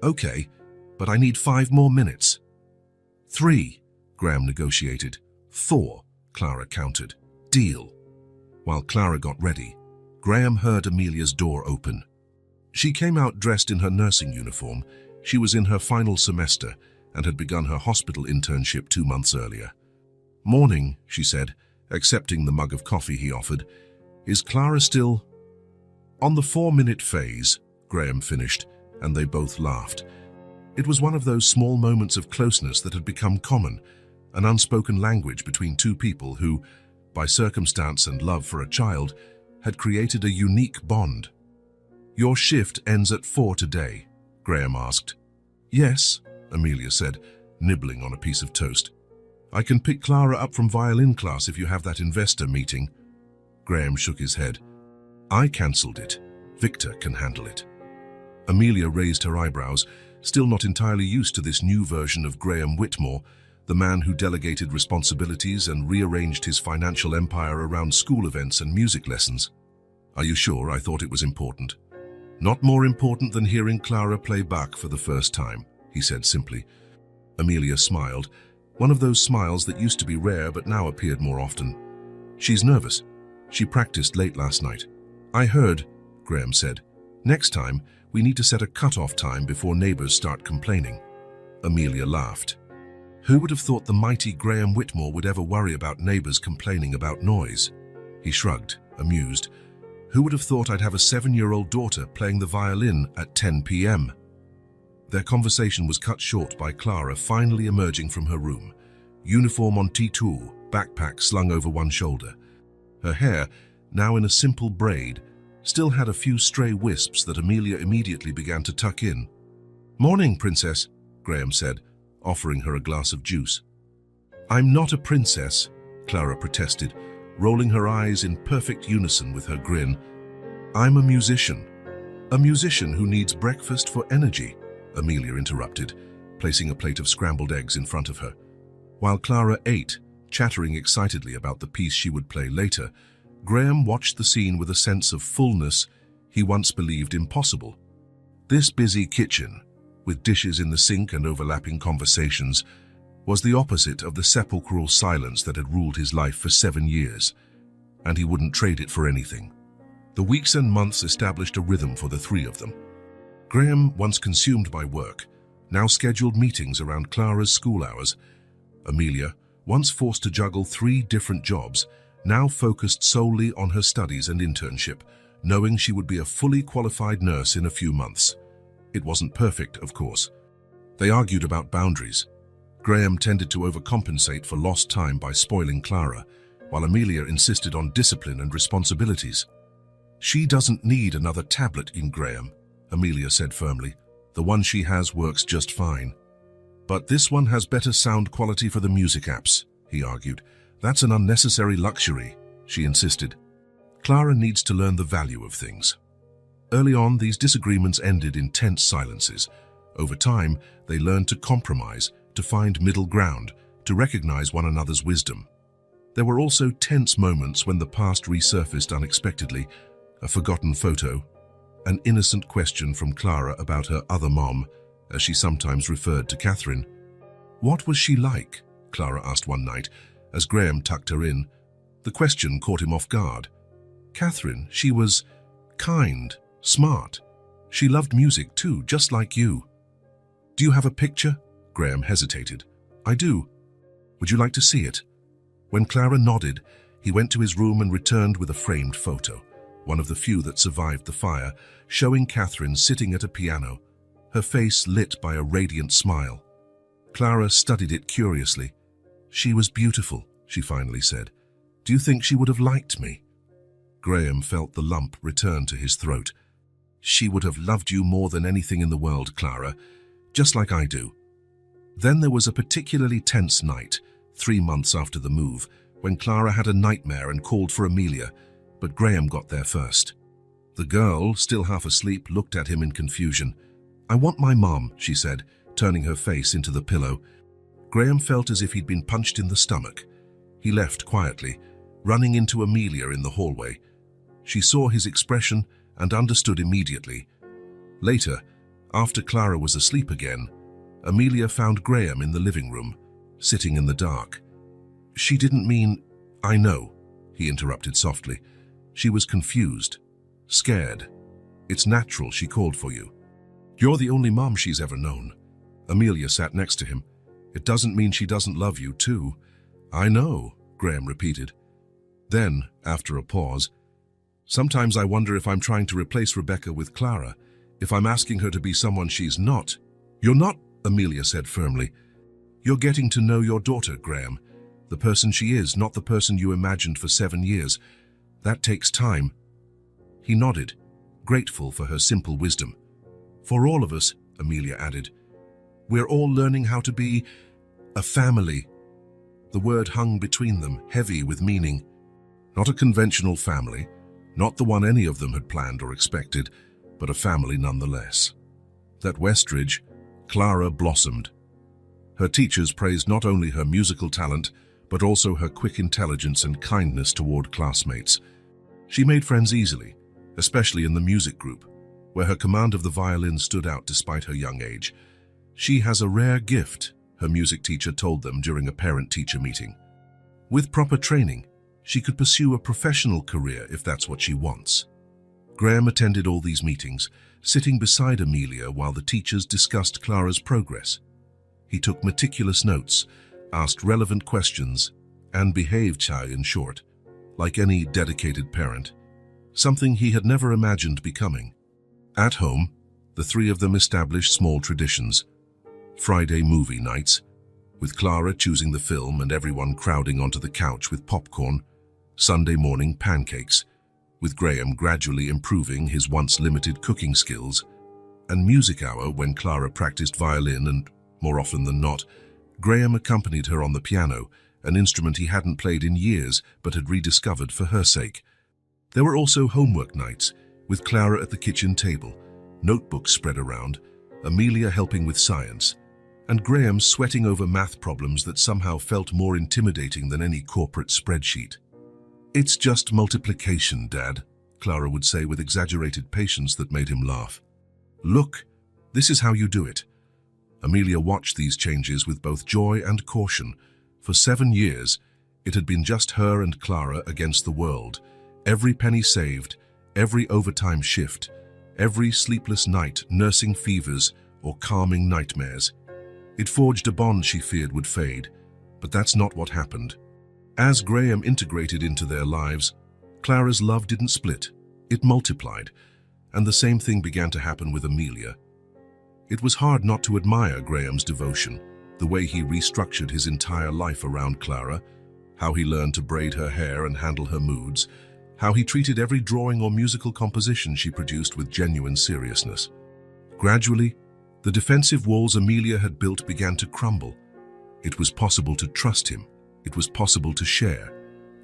"Okay, but I need 5 more minutes." 3, Graham negotiated. 4, Clara countered. "Deal." While Clara got ready, Graham heard Amelia's door open. She came out dressed in her nursing uniform. She was in her final semester and had begun her hospital internship 2 months earlier. "Morning," she said, accepting the mug of coffee he offered. "Is Clara still—" "On the 4-minute phase," Graham finished, and they both laughed. It was one of those small moments of closeness that had become common, an unspoken language between two people who, by circumstance and love for a child, had created a unique bond. "Your shift ends at 4 today," Graham asked. "Yes," Amelia said, nibbling on a piece of toast. "I can pick Clara up from violin class if you have that investor meeting." Graham shook his head. "I cancelled it. Victor can handle it." Amelia raised her eyebrows, still not entirely used to this new version of Graham Whitmore, the man who delegated responsibilities and rearranged his financial empire around school events and music lessons. "Are you sure? I thought it was important." "Not more important than hearing Clara play Bach for the first time," he said simply. Amelia smiled, one of those smiles that used to be rare but now appeared more often. "She's nervous. She practiced late last night." "I heard," Graham said. "Next time, we need to set a cut-off time before neighbors start complaining." Amelia laughed. Who would have thought the mighty Graham Whitmore would ever worry about neighbors complaining about noise? He shrugged, amused. Who would have thought I'd have a 7-year-old daughter playing the violin at 10 p.m.? Their conversation was cut short by Clara finally emerging from her room, uniform on T2, backpack slung over one shoulder. Her hair, now in a simple braid, still had a few stray wisps that Amelia immediately began to tuck in. "Morning, princess," Graham said, offering her a glass of juice. "I'm not a princess," Clara protested, rolling her eyes in perfect unison with her grin. "I'm a musician. A musician who needs breakfast for energy," Amelia interrupted, placing a plate of scrambled eggs in front of her. While Clara ate, chattering excitedly about the piece she would play later, Graham watched the scene with a sense of fullness he once believed impossible. This busy kitchen, with dishes in the sink and overlapping conversations, was the opposite of the sepulchral silence that had ruled his life for 7 years, and he wouldn't trade it for anything. The weeks and months established a rhythm for the three of them. Graham, once consumed by work, now scheduled meetings around Clara's school hours. Amelia, once forced to juggle 3 different jobs, now focused solely on her studies and internship, knowing she would be a fully qualified nurse in a few months. It wasn't perfect, of course. They argued about boundaries. Graham tended to overcompensate for lost time by spoiling Clara, while Amelia insisted on discipline and responsibilities. "She doesn't need another tablet in Graham," Amelia said firmly. "The one she has works just fine." "But this one has better sound quality for the music apps," he argued. "That's an unnecessary luxury," she insisted. Clara needs to learn the value of things. Early on, these disagreements ended in tense silences. Over time, they learned to compromise, to find middle ground, to recognize one another's wisdom. There were also tense moments when the past resurfaced unexpectedly, a forgotten photo, an innocent question from Clara about her other mom, as she sometimes referred to Catherine. "What was she like?" Clara asked one night, as Graham tucked her in. The question caught him off guard. "Catherine, she was kind, smart. She loved music too, just like you." "Do you have a picture?" Graham hesitated. "I do. Would you like to see it?" When Clara nodded, he went to his room and returned with a framed photo, one of the few that survived the fire, showing Catherine sitting at a piano, her face lit by a radiant smile. Clara studied it curiously. "She was beautiful," she finally said. "Do you think she would have liked me?" Graham felt the lump return to his throat. "She would have loved you more than anything in the world, Clara, just like I do." Then there was a particularly tense night, 3 months after the move, when Clara had a nightmare and called for Amelia, but Graham got there first. The girl, still half asleep, looked at him in confusion. "I want my mom," she said, turning her face into the pillow. Graham felt as if he'd been punched in the stomach. He left quietly, running into Amelia in the hallway. She saw his expression and understood immediately. Later, after Clara was asleep again, Amelia found Graham in the living room, sitting in the dark. "She didn't mean—" "I know," he interrupted softly. "She was confused, scared. It's natural she called for you. You're the only mom she's ever known." Amelia sat next to him. "It doesn't mean she doesn't love you, too." "I know," Graham repeated. Then, after a pause, "Sometimes I wonder if I'm trying to replace Rebecca with Clara, if I'm asking her to be someone she's not." "You're not," Amelia said firmly. "You're getting to know your daughter, Graham, the person she is, not the person you imagined for 7 years. That takes time." He nodded, grateful for her simple wisdom. "For all of us," Amelia added, "we're all learning how to be a family." The word hung between them, heavy with meaning. Not a conventional family, not the one any of them had planned or expected, but a family nonetheless. At Westridge, Clara blossomed. Her teachers praised not only her musical talent, but also her quick intelligence and kindness toward classmates. She made friends easily, especially in the music group, where her command of the violin stood out despite her young age. "She has a rare gift," her music teacher told them during a parent-teacher meeting. "With proper training, she could pursue a professional career if that's what she wants." Graham attended all these meetings, sitting beside Amelia while the teachers discussed Clara's progress. He took meticulous notes, asked relevant questions, and behaved in short, like any dedicated parent, something he had never imagined becoming. At home, the 3 of them established small traditions. Friday movie nights, with Clara choosing the film and everyone crowding onto the couch with popcorn. Sunday morning pancakes, with Graham gradually improving his once limited cooking skills. And music hour when Clara practiced violin and, more often than not, Graham accompanied her on the piano, an instrument he hadn't played in years but had rediscovered for her sake. There were also homework nights, with Clara at the kitchen table, notebooks spread around, Amelia helping with science, and Graham sweating over math problems that somehow felt more intimidating than any corporate spreadsheet. "It's just multiplication, Dad," Clara would say with exaggerated patience that made him laugh. "Look, this is how you do it." Amelia watched these changes with both joy and caution. For 7 years, it had been just her and Clara against the world. Every penny saved, every overtime shift, every sleepless night nursing fevers or calming nightmares. It forged a bond she feared would fade, But that's not what happened. As Graham integrated into their lives, Clara's love didn't split, it multiplied, and the same thing began to happen with Amelia. It was hard not to admire Graham's devotion, the way he restructured his entire life around Clara, how he learned to braid her hair and handle her moods, how he treated every drawing or musical composition she produced with genuine seriousness. Gradually, the defensive walls Amelia had built began to crumble. It was possible to trust him. It was possible to share.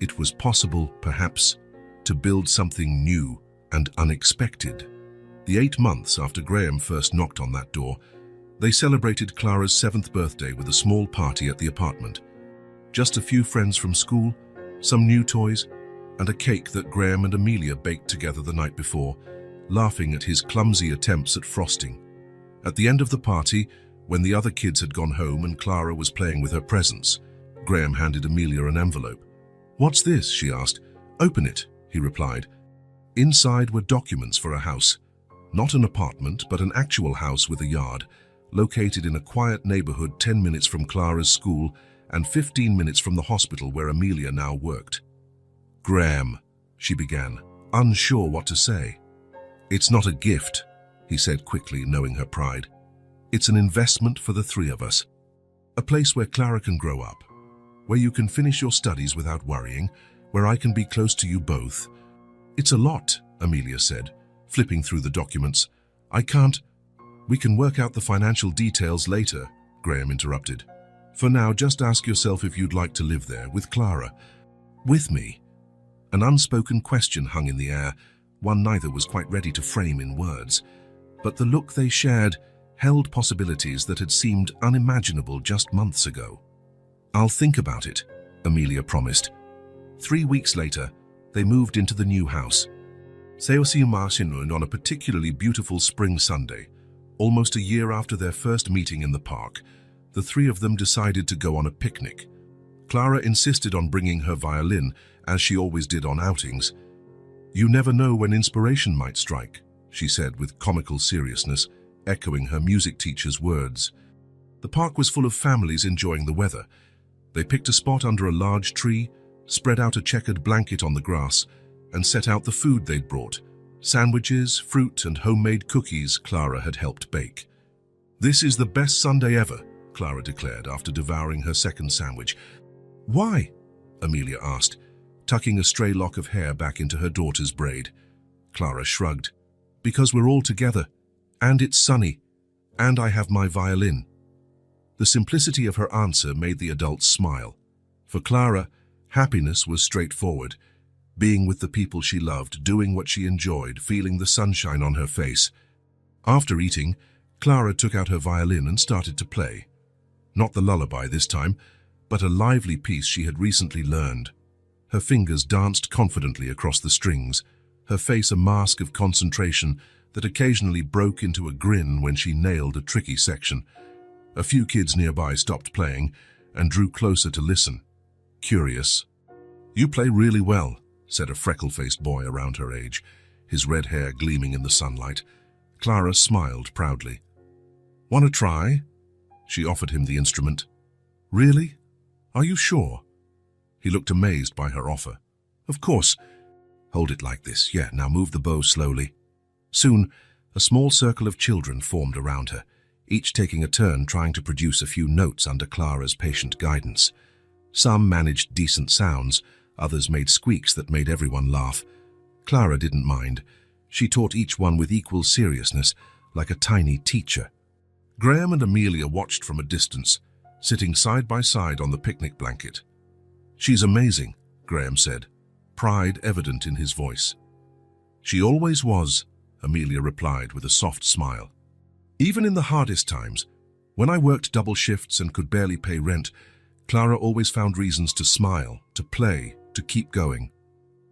It was possible, perhaps, to build something new and unexpected. The 8 months after Graham first knocked on that door, they celebrated Clara's 7th birthday with a small party at the apartment. Just a few friends from school, some new toys, and a cake that Graham and Amelia baked together the night before, laughing at his clumsy attempts at frosting. At the end of the party, when the other kids had gone home and Clara was playing with her presents, Graham handed Amelia an envelope. "What's this?" she asked. "Open it," he replied. Inside were documents for a house. Not an apartment, but an actual house with a yard, located in a quiet neighborhood 10 minutes from Clara's school and 15 minutes from the hospital where Amelia now worked. "Graham," she began, unsure what to say. "It's not a gift," he said quickly, knowing her pride. "It's an investment for the 3 of us. A place where Clara can grow up, where you can finish your studies without worrying, where I can be close to you both." "It's a lot," Amelia said, flipping through the documents. "I can't—" "We can work out the financial details later," Graham interrupted. "For now, just ask yourself if you'd like to live there, with Clara. With me." An unspoken question hung in the air, one neither was quite ready to frame in words. But the look they shared held possibilities that had seemed unimaginable just months ago. "I'll think about it," Amelia promised. 3 weeks later, they moved into the new house. On a particularly beautiful spring Sunday, almost a year after their first meeting in the park, the 3 of them decided to go on a picnic. Clara insisted on bringing her violin, as she always did on outings. "You never know when inspiration might strike," she said with comical seriousness, echoing her music teacher's words. The park was full of families enjoying the weather. They picked a spot under a large tree, spread out a checkered blanket on the grass, and set out the food they'd brought: sandwiches, fruit, and homemade cookies Clara had helped bake. "This is the best Sunday ever," Clara declared after devouring her second sandwich. "Why?" Amelia asked, tucking a stray lock of hair back into her daughter's braid. Clara shrugged. "Because we're all together, and it's sunny, and I have my violin." The simplicity of her answer made the adults smile. For Clara, happiness was straightforward: being with the people she loved, doing what she enjoyed, feeling the sunshine on her face. After eating, Clara took out her violin and started to play. Not the lullaby this time, but a lively piece she had recently learned. Her fingers danced confidently across the strings, her face a mask of concentration that occasionally broke into a grin when she nailed a tricky section. A few kids nearby stopped playing and drew closer to listen, curious. "You play really well," said a freckle-faced boy around her age, his red hair gleaming in the sunlight. Clara smiled proudly. "Want to try?" She offered him the instrument. "Really? Are you sure?" He looked amazed by her offer. "Of course. Hold it like this. Yeah, now move the bow slowly." Soon, a small circle of children formed around her, each taking a turn trying to produce a few notes under Clara's patient guidance. Some managed decent sounds, others made squeaks that made everyone laugh. Clara didn't mind. She taught each one with equal seriousness, like a tiny teacher. Graham and Amelia watched from a distance, sitting side by side on the picnic blanket. "She's amazing," Graham said, pride evident in his voice. "She always was," Amelia replied with a soft smile. "Even in the hardest times, when I worked double shifts and could barely pay rent, Clara always found reasons to smile, to play, to keep going."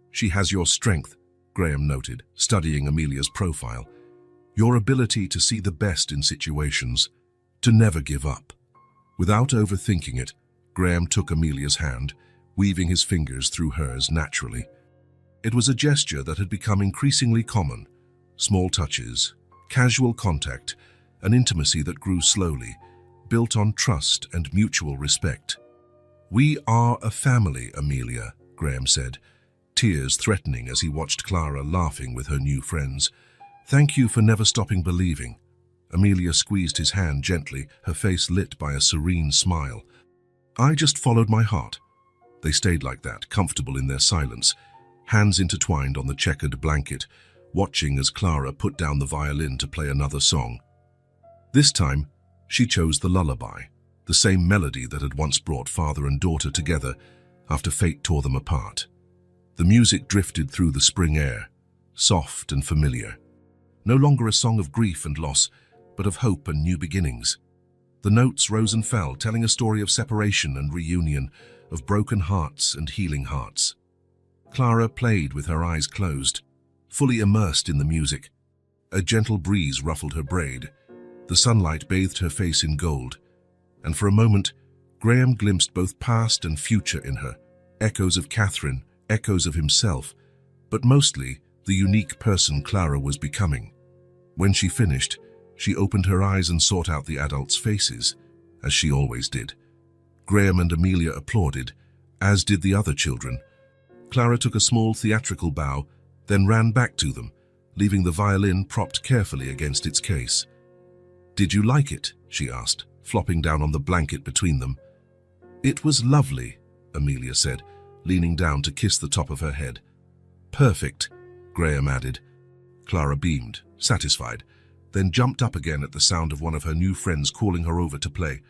"She has your strength," Graham noted, studying Amelia's profile. "Your ability to see the best in situations, to never give up." Without overthinking it, Graham took Amelia's hand, weaving his fingers through hers naturally. It was a gesture that had become increasingly common: small touches, casual contact, an intimacy that grew slowly, built on trust and mutual respect. "We are a family, Amelia," Graham said, tears threatening as he watched Clara laughing with her new friends. "Thank you for never stopping believing." Amelia squeezed his hand gently, her face lit by a serene smile. "I just followed my heart." They stayed like that, comfortable in their silence, hands intertwined on the checkered blanket, watching as Clara put down the violin to play another song. This time, she chose the lullaby, the same melody that had once brought father and daughter together after fate tore them apart. The music drifted through the spring air, soft and familiar. No longer a song of grief and loss, but of hope and new beginnings. The notes rose and fell, telling a story of separation and reunion, of broken hearts and healing hearts. Clara played with her eyes closed, fully immersed in the music. A gentle breeze ruffled her braid. The sunlight bathed her face in gold, and for a moment, Graham glimpsed both past and future in her, echoes of Catherine, echoes of himself, but mostly the unique person Clara was becoming. When she finished, she opened her eyes and sought out the adults' faces, as she always did. Graham and Amelia applauded, as did the other children. Clara took a small theatrical bow, then ran back to them, leaving the violin propped carefully against its case. "Did you like it?" she asked, flopping down on the blanket between them. "It was lovely," Amelia said, leaning down to kiss the top of her head. "Perfect," Graham added. Clara beamed, satisfied, then jumped up again at the sound of one of her new friends calling her over to play.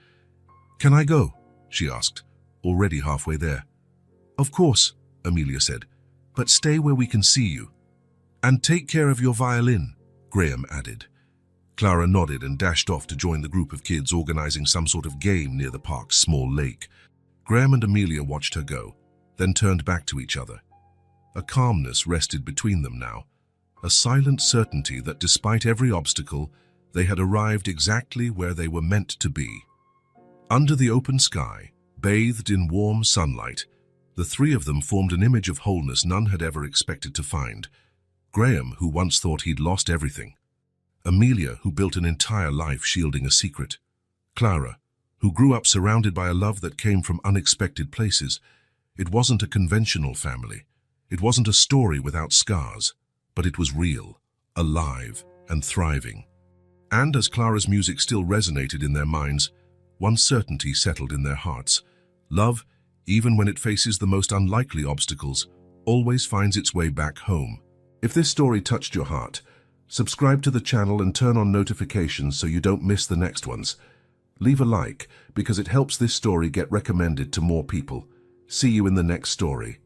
"Can I go?" she asked, already halfway there. "Of course," Amelia said, "but stay where we can see you." "And take care of your violin," Graham added. Clara nodded and dashed off to join the group of kids organizing some sort of game near the park's small lake. Graham and Amelia watched her go, then turned back to each other. A calmness rested between them now, a silent certainty that despite every obstacle, they had arrived exactly where they were meant to be. Under the open sky, bathed in warm sunlight, the three of them formed an image of wholeness none had ever expected to find. Graham, who once thought he'd lost everything. Amelia, who built an entire life shielding a secret. Clara, who grew up surrounded by a love that came from unexpected places. It wasn't a conventional family. It wasn't a story without scars, but it was real, alive, and thriving. And as Clara's music still resonated in their minds, one certainty settled in their hearts. Love, even when it faces the most unlikely obstacles, always finds its way back home. If this story touched your heart, subscribe to the channel and turn on notifications so you don't miss the next ones. Leave a like because it helps this story get recommended to more people. See you in the next story.